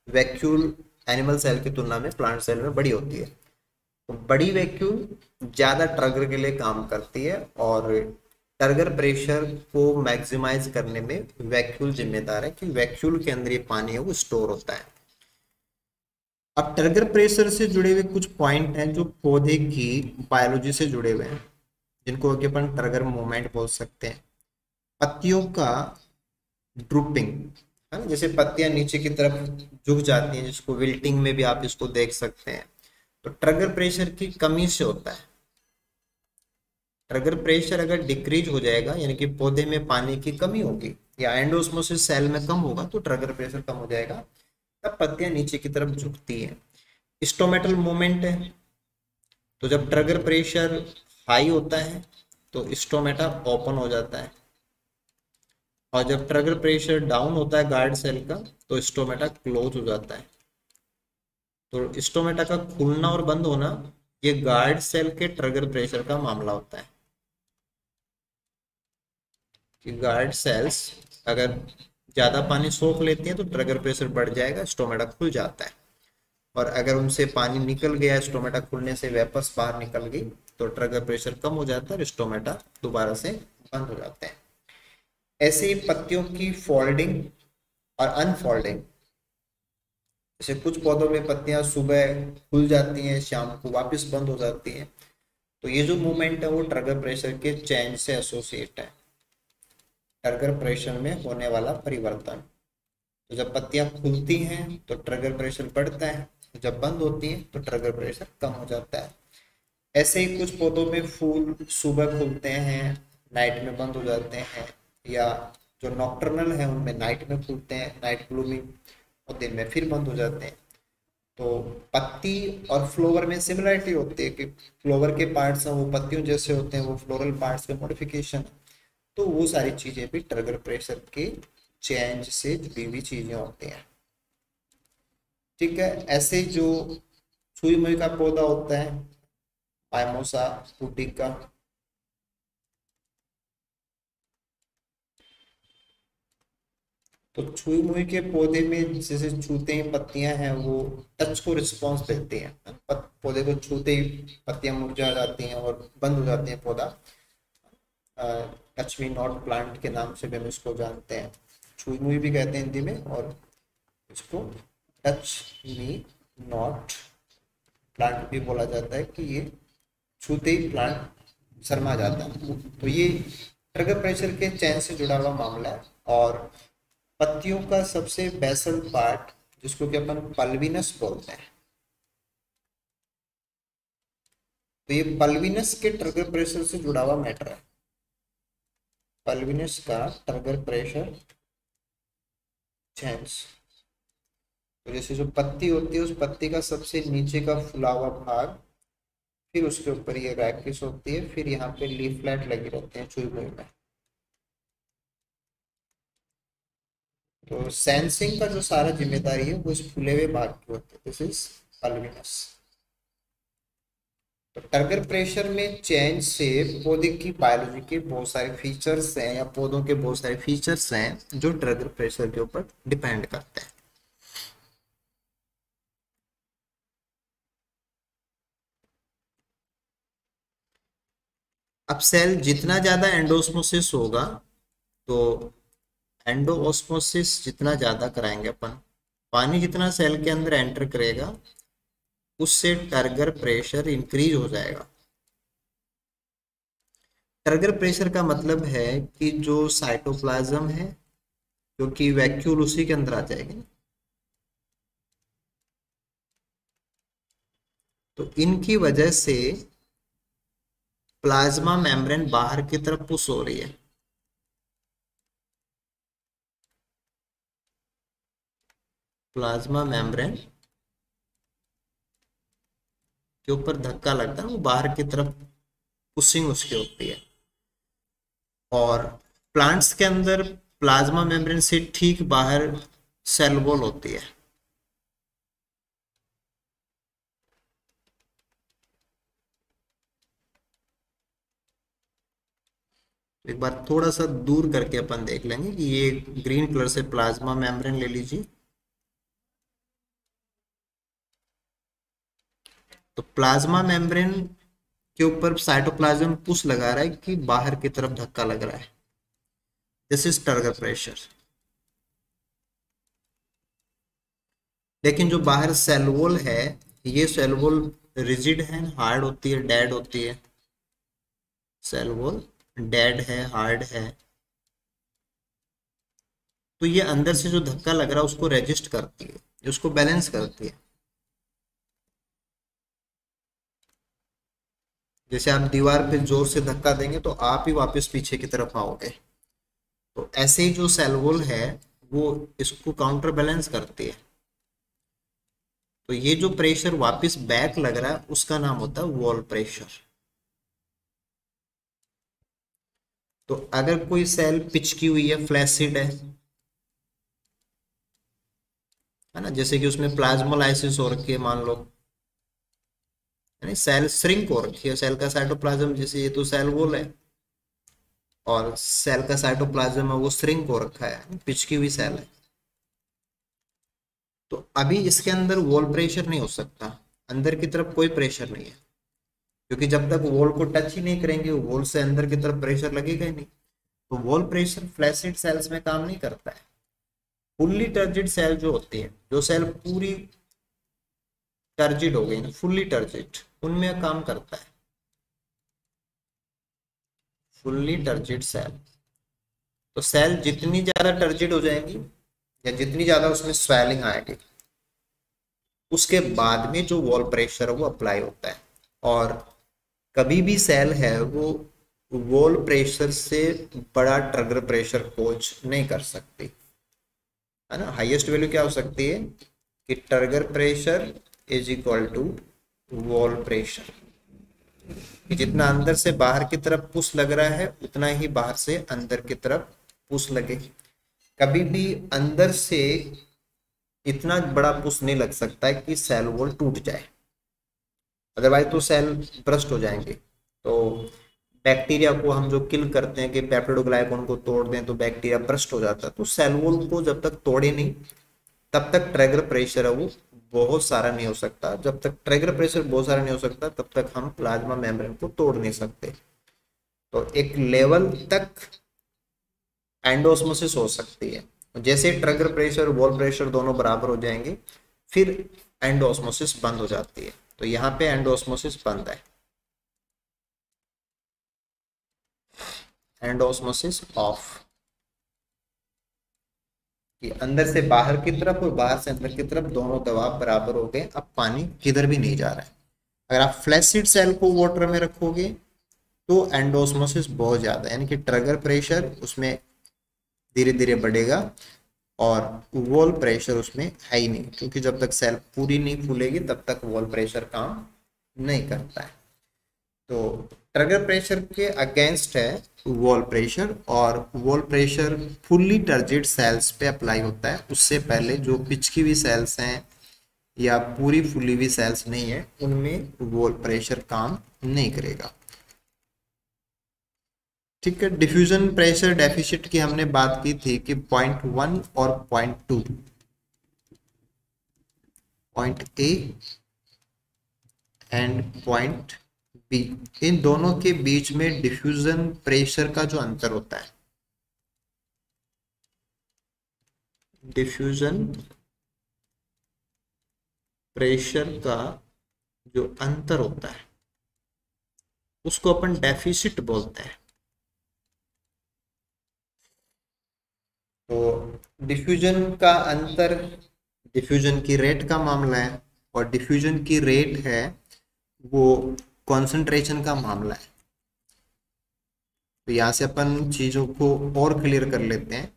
वैक्यूल एनिमल सेल की तुलना में प्लांट सेल में बड़ी होती है। तो बड़ी वैक्यूल ज्यादा ट्रिगर के लिए काम करती है, और ट्रिगर प्रेशर को मैक्सिमाइज करने में वैक्यूल जिम्मेदार है, कि वैक्यूल के अंदर ये पानी है वो स्टोर होता है। अब ट्रिगर प्रेशर से जुड़े हुए कुछ पॉइंट हैं जो पौधे की बायोलॉजी से जुड़े हुए हैं, जिनको कि अपन ट्रिगर मूवमेंट बोल सकते हैं। पत्तियों का ड्रूपिंग, है ना, जैसे पत्तियां नीचे की तरफ झुक जाती हैं, जिसको विल्टिंग में भी आप इसको देख सकते हैं, तो ट्रिगर प्रेशर की कमी से होता है। ट्रिगर प्रेशर अगर डिक्रीज हो जाएगा, यानी कि पौधे में पानी की कमी होगी या एंडोस्मोसिस सेल में कम होगा, तो ट्रिगर प्रेशर कम हो जाएगा, तब पत्तियां नीचे की तरफ झुकती हैं। स्टोमेटल मूवमेंट है, तो जब ट्रिगर प्रेशर हाई होता है तो स्टोमेटा ओपन हो जाता है, और जब ट्रिगर प्रेशर डाउन होता है गार्ड सेल का, तो स्टोमेटा क्लोज हो जाता है। तो स्टोमेटा का खुलना और बंद होना ये गार्ड सेल के ट्रिगर प्रेशर का मामला होता है, कि गार्ड सेल्स अगर ज्यादा पानी सोख लेती हैं तो ट्रिगर प्रेशर बढ़ जाएगा, स्टोमेटा खुल जाता है, और अगर उनसे पानी निकल गया, स्टोमेटा खुलने से वेपर्स बाहर निकल गई, तो ट्रिगर प्रेशर कम हो जाता है और स्टोमेटा दोबारा से बंद हो जाते हैं। ऐसे ही पत्तियों की फोल्डिंग और अनफोल्डिंग, जैसे कुछ पौधों में पत्तियां सुबह खुल जाती हैं, शाम को वापस बंद हो जाती हैं, तो ये जो मूवमेंट है वो ट्रिगर प्रेशर के चेंज से एसोसिएट है, ट्रिगर प्रेशर में होने वाला परिवर्तन। तो जब पत्तियां खुलती हैं तो ट्रिगर प्रेशर बढ़ता है, जब बंद होती हैं तो ट्रिगर प्रेशर कम हो जाता है। ऐसे ही कुछ पौधों में फूल सुबह खुलते हैं, नाइट में बंद हो जाते हैं, या जो नॉक्टर्नल है उनमें नाइट में खुलते हैं, नाइट ब्लूमिंग, और दिन में फिर बंद हो जाते हैं। तो पत्ती और फ्लोवर में सिमिलरिटी होती है कि फ्लोवर के पार्ट्स हैं वो पत्तियों जैसे होते हैं, वो फ्लोरल पार्ट्स के मॉडिफिकेशन। तो वो सारी चीजें भी ट्रिगर प्रेशर के चेंज से जुड़ी हुई चीजें होती हैं। ठीक है, ऐसे जो सुई मुई का पौधा होता है माइमोसा पुटिका, तो छुई मुई के पौधे में जैसे छूते ही पत्तियां हैं वो टच को रिस्पॉन्स देती हैं। पौधे को छूते ही पत्तियां मुरझा जाती हैं और बंद हो जाती हैं पौधा। टच मी नॉट प्लांट के नाम से भी हम इसको जानते हैं, छुई मुई भी कहते हैं हिंदी में, और इसको टच मी नॉट प्लांट भी बोला जाता है कि ये छूते ही प्लांट शर्मा जाता है। तो ये ट्रिगर प्रेशर के चैन से जुड़ा हुआ मामला है। और पत्तियों का सबसे बेसल पार्ट जिसको कि अपन पल्विनस बोलते हैं, तो ये पल्विनस के ट्रिगर प्रेशर से जुड़ा हुआ मैटर है। पल्विनस का ट्रिगर प्रेशर चेंज, तो जैसे जो पत्ती होती है उस पत्ती का सबसे नीचे का फुला हुआ भाग, फिर उसके ऊपर ये रैकिस होती है, फिर यहाँ पे लीफलेट लगे रहते हैं चुई मुई में। तो सेंसिंग का जो सारा जिम्मेदारी है वो इस फूले हुए भाग की होती है, दिस इज पल्विनस। तो टर्गर प्रेशर में चेंज से पौधे की बायोलॉजी के बहुत सारे फीचर्स हैं, या पौधों के बहुत सारे फीचर्स हैं जो टर्गर प्रेशर के ऊपर डिपेंड करते हैं। अब सेल जितना ज्यादा एंडोस्मोसिस होगा, तो एंडोऑस्मोसिस जितना ज्यादा कराएंगे अपन, पानी जितना सेल के अंदर एंटर करेगा उससे टर्गर प्रेशर इंक्रीज हो जाएगा। टर्गर प्रेशर का मतलब है कि जो साइटोप्लाज्म है, क्योंकि वैक्यूल उसी के अंदर आ जाएगी, तो इनकी वजह से प्लाज्मा मेम्ब्रेन बाहर की तरफ पुश हो रही है। प्लाज्मा मेम्ब्रेन के ऊपर धक्का लगता है, वो बाहर की तरफ पुशिंग उसकी होती है। और प्लांट्स के अंदर प्लाज्मा मेम्ब्रेन से ठीक बाहर सेल वॉल होती है। एक बार थोड़ा सा दूर करके अपन देख लेंगे कि ये ग्रीन कलर से प्लाज्मा मेम्ब्रेन ले लीजिए। तो प्लाज्मा मेम्ब्रेन के ऊपर साइटोप्लाज्म पुश लगा रहा है कि बाहर की तरफ धक्का लग रहा है, दिस इज टर्गर प्रेशर। लेकिन जो बाहर सेल वॉल है, ये सेल वॉल रिजिड है, हार्ड होती है, डेड होती है। सेल वॉल डेड है, हार्ड है, तो ये अंदर से जो धक्का लग रहा है उसको रेजिस्ट करती है, उसको बैलेंस करती है। जैसे आप दीवार पे जोर से धक्का देंगे तो आप ही वापस पीछे की तरफ आओगे, तो ऐसे ही जो सेल वॉल है वो इसको काउंटर बैलेंस करती है। तो ये जो प्रेशर वापस बैक लग रहा है उसका नाम होता है वॉल प्रेशर। तो अगर कोई सेल पिचकी हुई है, फ्लैसिड है ना, जैसे कि उसमें प्लाज्मोलाइसिस हो रखी है मान लो, यानी सेल श्रिंक हो रखी है, सेल का साइटोप्लाज्म, जैसे ये तो सेल वॉल है और सेल का साइटोप्लाज्म है वो श्रिंक हो रखा है, पिचकी हुई सेल है, तो अभी इसके अंदर वॉल प्रेशर नहीं हो सकता, अंदर की तरफ कोई प्रेशर नहीं है, क्योंकि जब तक वॉल को टच ही नहीं करेंगे वॉल से अंदर की तरफ प्रेशर लगेगा ही नहीं। तो वॉल प्रेशर फ्लैसिड सेल्स में काम नहीं करता है। फुल्ली टर्जिड सेल जो होती है, जो सेल पूरी टर्जिड हो गई ना, फुल्ली टर्जिड, उनमें काम करता है फुल्ली टर्जिड सेल। तो सेल जितनी ज्यादा टर्जिड हो जाएंगी या जितनी ज्यादा उसमें स्वेलिंग आएगी, उसके बाद में जो वॉल प्रेशर है वो अप्लाई होता है। और कभी भी सेल है वो वॉल प्रेशर से बड़ा ट्रिगर प्रेशर खोज नहीं कर सकती, है ना। हाईएस्ट वैल्यू क्या हो सकती है, कि turgor pressure is equal to wall pressure. जितना अंदर से बाहर की तरफ पुश लग रहा है उतना ही बाहर से अंदर की तरफ पुश लगेगी। कभी भी अंदर से इतना बड़ा पुश नहीं लग सकता है कि सेल वॉल टूट जाए, अदरवाइज तो सेल ब्रस्ट हो जाएंगे। तो बैक्टीरिया को हम जो किल करते हैं कि पेप्टिडोग्लाइकॉन को तोड़ दें तो बैक्टीरिया ब्रस्ट हो जाता है। तो सेल वॉल को जब तक तोड़े नहीं तब तक ट्रिगर प्रेशर है वो बहुत सारा नहीं हो सकता। जब तक ट्रिगर प्रेशर बहुत सारा नहीं हो सकता तब तक हम प्लाज्मा मेम्ब्रेन को तोड़ नहीं सकते। तो एक लेवल तक एंडोस्मोसिस हो सकती है। जैसे ट्रिगर प्रेशर वॉल प्रेशर दोनों बराबर हो जाएंगे फिर एंडोस्मोसिस बंद हो जाती है। तो यहाँ पे एंडोस्मोसिस बंद है, एंडोस्मोसिस ऑफ। कि अंदर से बाहर की तरफ और बाहर से अंदर की तरफ दोनों दबाव बराबर हो गए, अब पानी किधर भी नहीं जा रहा है। अगर आप फ्लैसिड सेल को वाटर में रखोगे तो एंडोस्मोसिस बहुत ज्यादा, यानी कि ट्रिगर प्रेशर उसमें धीरे धीरे बढ़ेगा और वॉल प्रेशर उसमें है ही नहीं, क्योंकि जब तक सेल पूरी नहीं फूलेगी तब तक वॉल प्रेशर काम नहीं करता है। तो ट्रिगर प्रेशर के अगेंस्ट है वॉल प्रेशर, और wall pressure fully turgid cells पे अप्लाई होता है। उससे पहले जो पिचकी हुई सेल्स हैं या पूरी फुली हुई सेल्स नहीं है उनमें वॉल प्रेशर काम नहीं करेगा। ठीक है, डिफ्यूजन प्रेशर डेफिसिट की हमने बात की थी कि 0.1 और 0.2, point A and point B, इन दोनों के बीच में डिफ्यूजन प्रेशर का जो अंतर होता है, डिफ्यूजन प्रेशर का जो अंतर होता है उसको अपन डेफिसिट बोलते हैं। तो डिफ्यूजन का अंतर डिफ्यूजन की रेट का मामला है, और डिफ्यूजन की रेट है वो कॉन्सेंट्रेशन का मामला है। तो यहाँ से अपन चीजों को और क्लियर कर लेते हैं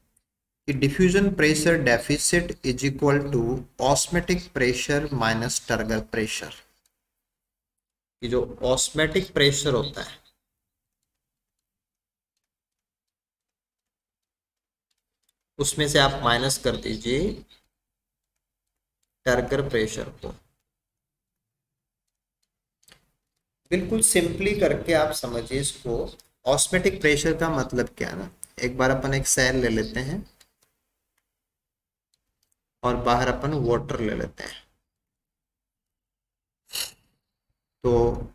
कि diffusion pressure deficit is equal to osmotic pressure minus turgor pressure. कि जो ऑस्मेटिक प्रेशर होता है उसमें से आप माइनस कर दीजिए ट्रिगर प्रेशर को। बिल्कुल सिंपली करके आप समझिए इसको। ऑस्मेटिक प्रेशर का मतलब क्या है ना, एक बार अपन एक सेल ले लेते हैं और बाहर अपन वाटर ले लेते हैं। तो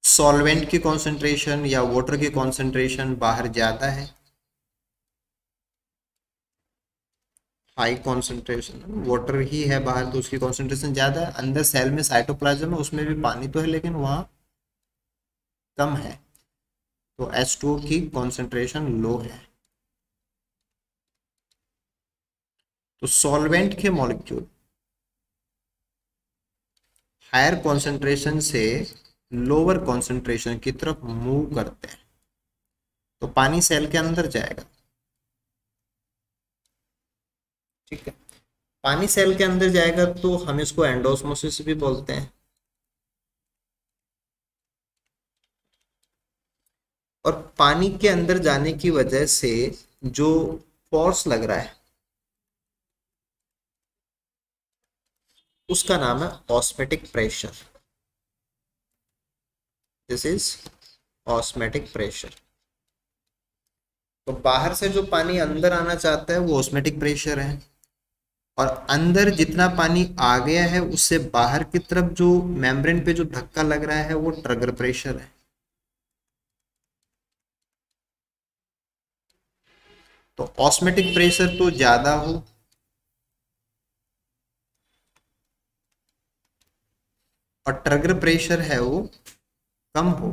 सॉल्वेंट की कॉन्सेंट्रेशन या वाटर की कॉन्सेंट्रेशन बाहर ज्यादा है, हाई कॉन्सेंट्रेशन वाटर ही है बाहर तो उसकी कॉन्सेंट्रेशन ज्यादा है। अंदर सेल में साइटोप्लाज्म है उसमें भी पानी तो है लेकिन वहां कम है, तो H2O की कॉन्सेंट्रेशन लो है। तो सॉल्वेंट के मॉलिक्यूल हायर कॉन्सेंट्रेशन से लोअर कॉन्सेंट्रेशन की तरफ मूव करते हैं तो पानी सेल के अंदर जाएगा। ठीक है, पानी सेल के अंदर जाएगा तो हम इसको एंडोस्मोसिस भी बोलते हैं। और पानी के अंदर जाने की वजह से जो फोर्स लग रहा है उसका नाम है osmotic pressure. This is osmotic pressure. तो बाहर से जो पानी अंदर आना चाहता है वो ऑस्मेटिक प्रेशर है, और अंदर जितना पानी आ गया है उससे बाहर की तरफ जो मेम्ब्रेन पे जो धक्का लग रहा है वो ट्रिगर प्रेशर है। तो ऑस्मेटिक प्रेशर तो ज्यादा हो और ट्रिगर प्रेशर है वो कम हो,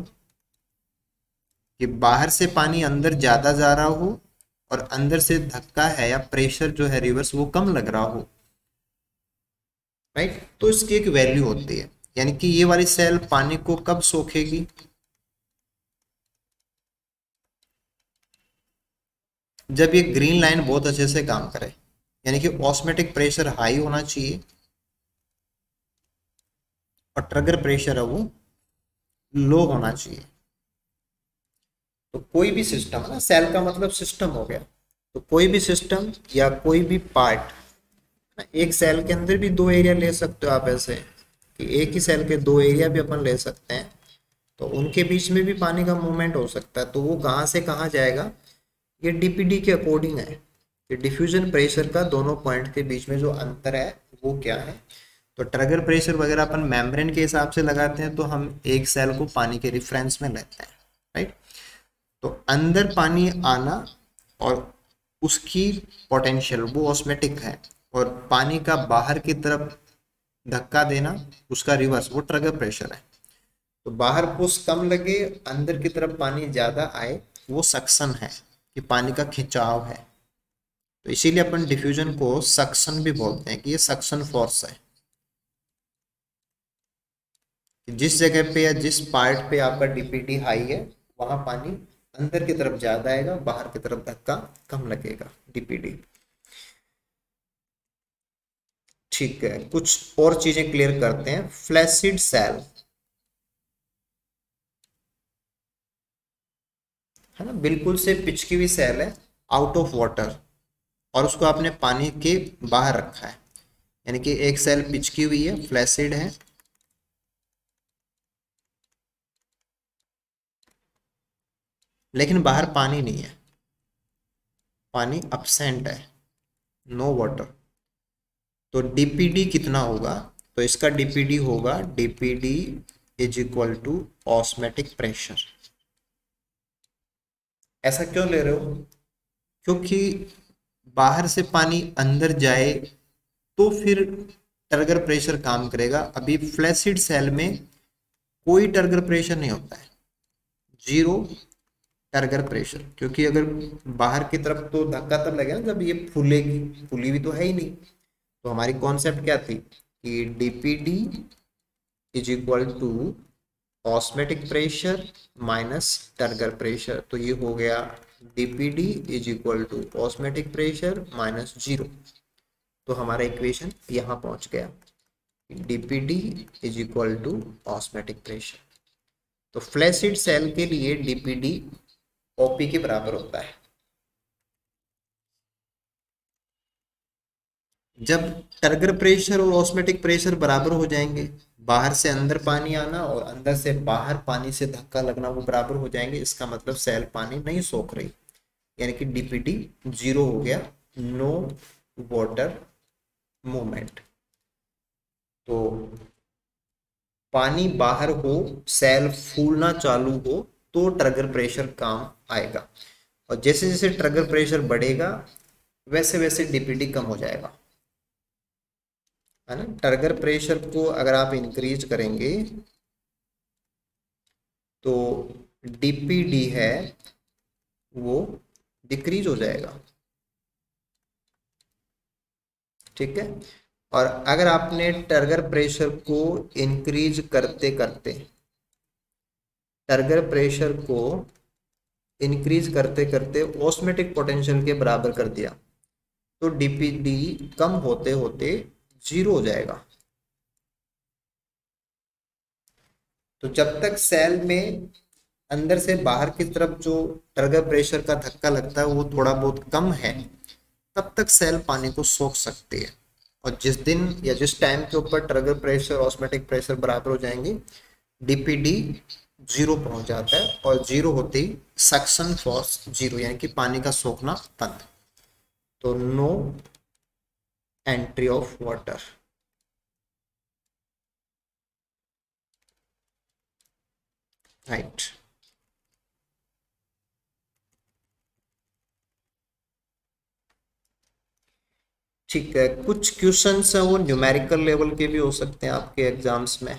कि बाहर से पानी अंदर ज्यादा जा रहा हो और अंदर से धक्का है या प्रेशर जो है रिवर्स वो कम लग रहा हो, राइट। तो इसकी एक वैल्यू होती है, यानी कि ये वाली सेल पानी को कब सोखेगी, जब ये ग्रीन लाइन बहुत अच्छे से काम करे, यानी कि ऑस्मेटिक प्रेशर हाई होना चाहिए और ट्रिगर प्रेशर है वो लो होना चाहिए। तो कोई भी सिस्टम है ना, सेल का मतलब सिस्टम हो गया, तो कोई भी सिस्टम या कोई भी पार्ट, एक सेल के अंदर भी दो एरिया ले सकते हो आप, ऐसे कि एक ही सेल के दो एरिया भी अपन ले सकते हैं, तो उनके बीच में भी पानी का मूवमेंट हो सकता है। तो वो कहाँ से कहाँ जाएगा, ये डीपीडी के अकॉर्डिंग है कि डिफ्यूजन प्रेशर का दोनों पॉइंट के बीच में जो अंतर है वो क्या है। तो ट्रिगर प्रेशर वगैरह अपन मेम्ब्रेन के हिसाब से लगाते हैं, तो हम एक सेल को पानी के रिफरेंस में लेते हैं, राइट। तो अंदर पानी आना और उसकी पोटेंशियल वो ऑस्मेटिक है, और पानी का बाहर की तरफ धक्का देना उसका रिवर्स वो ट्रिगर प्रेशर है। तो बाहर पुश कम लगे, अंदर की तरफ पानी ज्यादा आए, वो सक्शन है कि पानी का खिंचाव है। तो इसीलिए अपन डिफ्यूजन को सक्शन भी बोलते हैं कि ये सक्शन फोर्स है, कि जिस जगह पे या जिस पार्ट पे आपका डीपीटी हाई है वहां पानी अंदर की तरफ ज्यादा आएगा, बाहर की तरफ धक्का कम लगेगा डीपीडी। ठीक है, कुछ और चीजें क्लियर करते हैं। फ्लैसिड सेल है ना, बिल्कुल से पिचकी हुई सेल है, आउट ऑफ वाटर, और उसको आपने पानी के बाहर रखा है, यानी कि एक सेल पिचकी हुई है, फ्लैसिड है, लेकिन बाहर पानी नहीं है, पानी absent है, नो वाटर। तो डीपीडी कितना होगा, तो इसका डीपीडी होगा DPD is equal to osmotic pressure. ऐसा क्यों ले रहे हो, क्योंकि बाहर से पानी अंदर जाए तो फिर टर्गर प्रेशर काम करेगा। अभी फ्लैसिड सेल में कोई टर्गर प्रेशर नहीं होता है, जीरो टर्गर प्रेशर, क्योंकि अगर बाहर की तरफ तो धक्का तब लगेगा जब ये फूलेगी, फूली भी तो है ही नहीं। तो हमारी कॉन्सेप्ट क्या थी कि DPD is equal to osmotic pressure minus turgor pressure. तो ये हो गया DPD is equal to osmotic pressure minus zero. तो हमारा इक्वेशन यहाँ पहुंच गया, DPD is equal to osmotic pressure. तो फ्लैसिड सेल के लिए डीपीडी ओपी के बराबर होता है। जब टर्गर प्रेशर और ऑस्मेटिक प्रेशर बराबर हो जाएंगे, बाहर से अंदर पानी आना और अंदर से बाहर पानी से धक्का लगना वो बराबर हो जाएंगे, इसका मतलब सेल पानी नहीं सोख रही, यानी कि डीपीटी जीरो हो गया, नो वाटर मूवमेंट। तो पानी बाहर हो, सेल फूलना चालू हो, तो ट्रिगर प्रेशर काम आएगा, और जैसे जैसे ट्रिगर प्रेशर बढ़ेगा वैसे वैसे डीपीडी कम हो जाएगा, है ना। ट्रिगर प्रेशर को अगर आप इंक्रीज करेंगे तो डीपीडी है वो डिक्रीज हो जाएगा, ठीक है। और अगर आपने ट्रिगर प्रेशर को इंक्रीज करते करते, ट्रिगर प्रेशर को इंक्रीज करते करते ऑस्मेटिक पोटेंशियल के बराबर कर दिया, तो डीपीडी कम होते होते जीरो हो जाएगा। तो जब तक सेल में अंदर से बाहर की तरफ जो ट्रिगर प्रेशर का धक्का लगता है वो थोड़ा बहुत कम है, तब तक सेल पानी को सोख सकती है। और जिस दिन या जिस टाइम के ऊपर ट्रिगर प्रेशर ऑस्मेटिक प्रेशर बराबर हो जाएंगे, डीपीडी जीरो पहुंच जाता है, और जीरो होते ही सक्शन फोर्स जीरो, यानी कि पानी का सोखना बंद। तो no entry of water, right. ठीक है, कुछ क्वेश्चंस हैं वो न्यूमेरिकल लेवल के भी हो सकते हैं आपके एग्जाम्स में।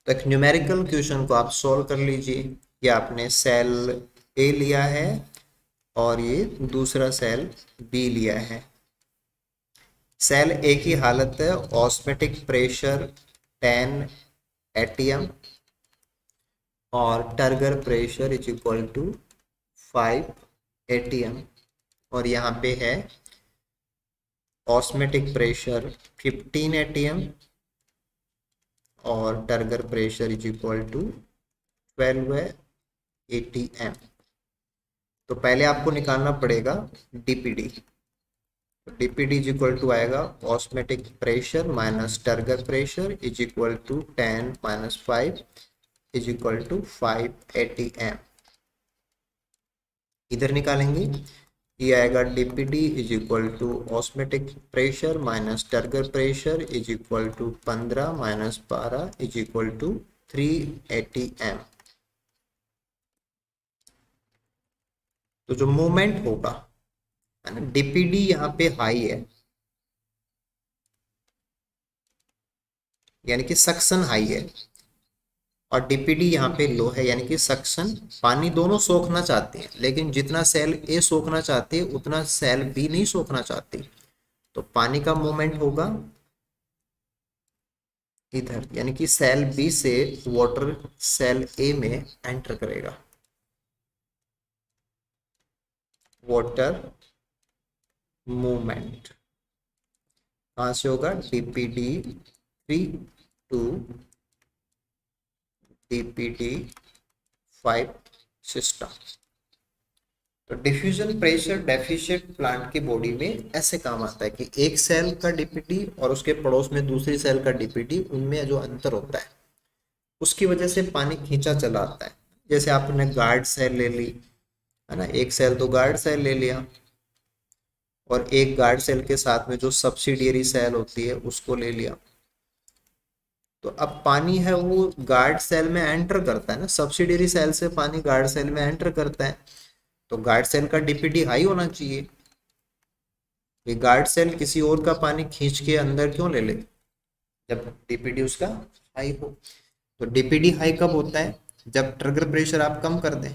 तो एक न्यूमेरिकल क्वेश्चन को आप सॉल्व कर लीजिए। ये आपने सेल ए लिया है और ये दूसरा सेल बी लिया है। सेल ए की हालत है ऑस्मेटिक प्रेशर 10 एटीएम और turgor pressure is equal to 5 ATM. और यहाँ पे है ऑस्मेटिक प्रेशर 15 atm और turgor pressure is equal to 12 atm। तो पहले आपको निकालना पड़ेगा DPD. DPD is equal to आएगा osmotic pressure minus turgor pressure is equal to 10 minus 5 is equal to 5 atm। इधर निकालेंगे, ये आएगा DPD is equal to osmotic pressure minus turgor pressure is equal to 15 minus 12 is equal to 3 atm। तो जो movement होगा है ना, DPD यहाँ पे हाई है, यानी कि सक्शन हाई है, और डीपीडी यहाँ पे लो है, यानी कि सक्शन, पानी दोनों सोखना चाहते हैं, लेकिन जितना सेल ए सोखना चाहती है उतना सेल बी नहीं सोखना चाहती। तो पानी का मूवमेंट होगा इधर, यानी कि सेल बी से वाटर सेल ए में एंटर करेगा। वाटर मूवमेंट कहाँ से होगा, डीपीडी 3 टू डीपीडी 5 सिस्टम। तो डिफ्यूजन प्रेशर डेफिशिएंट प्लांट की बॉडी में ऐसे काम आता है कि एक सेल का डीपीटी और उसके पड़ोस में दूसरी सेल का डीपीटी, उनमें जो अंतर होता है उसकी वजह से पानी खींचा चला आता है। जैसे आपने गार्ड सेल ले ली है ना, एक सेल तो गार्ड सेल ले लिया, और एक गार्ड सेल के साथ में जो सब्सिडियरी सेल होती है उसको ले लिया। तो अब पानी है वो गार्ड सेल में एंटर करता है ना, सब्सिडियरी सेल से पानी गार्ड सेल में एंटर करता है, तो गार्ड सेल का डीपीडी हाई होना चाहिए। ये गार्ड सेल किसी और का पानी खींच के अंदर क्यों ले ले, जब डीपीडी उसका हाई हो। तो डीपीडी हाई कब होता है, जब ट्रिगर प्रेशर आप कम कर दें।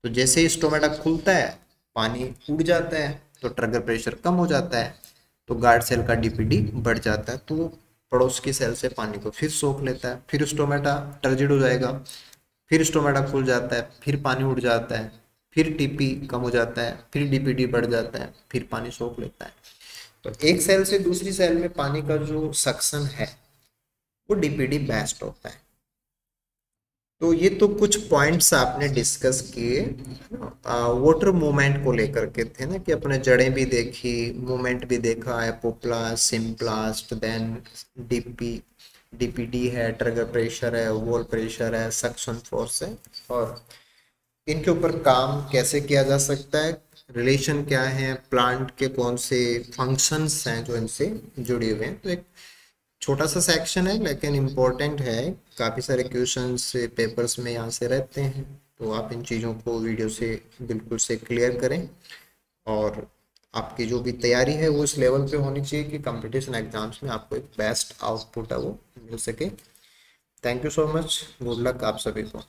तो जैसे ही स्टोमेटा खुलता है पानी उड़ जाता है, तो ट्रिगर प्रेशर कम हो जाता है, तो गार्ड सेल का डीपीडी बढ़ जाता है, तो वो पड़ोस की सेल से पानी को फिर सोख लेता है, फिर स्टोमेटा टर्जिड हो जाएगा, फिर स्टोमेटा खुल जाता है, फिर पानी उड़ जाता है, फिर टीपी कम हो जाता है, फिर डीपीडी बढ़ जाता है, फिर पानी सोख लेता है। तो एक सेल से दूसरी सेल में पानी का जो सक्शन है वो डीपीडी बेस्ट होता है। तो ये तो कुछ पॉइंट्स आपने डिस्कस किए वाटर मूवमेंट को लेकर के थे ना, कि अपने जड़ें भी देखी, मूवमेंट भी देखा, एपोप्लास्ट, सिम्प्लास्ट, देन डीपीडी है, ट्रिगर प्रेशर है, वॉल प्रेशर है, सक्शन फोर्स है, और इनके ऊपर काम कैसे किया जा सकता है, रिलेशन क्या है, प्लांट के कौन से फंक्शंस हैं जो इनसे जुड़े हुए हैं। तो एक छोटा सा सेक्शन है लेकिन इम्पोर्टेंट है, काफ़ी सारे क्वेश्चंस पेपर्स में यहाँ से रहते हैं, तो आप इन चीज़ों को वीडियो से बिल्कुल से क्लियर करें, और आपकी जो भी तैयारी है वो इस लेवल पे होनी चाहिए कि कंपटीशन एग्जाम्स में आपको एक बेस्ट आउटपुट है वो मिल सके। Thank you so much, good luck आप सभी को।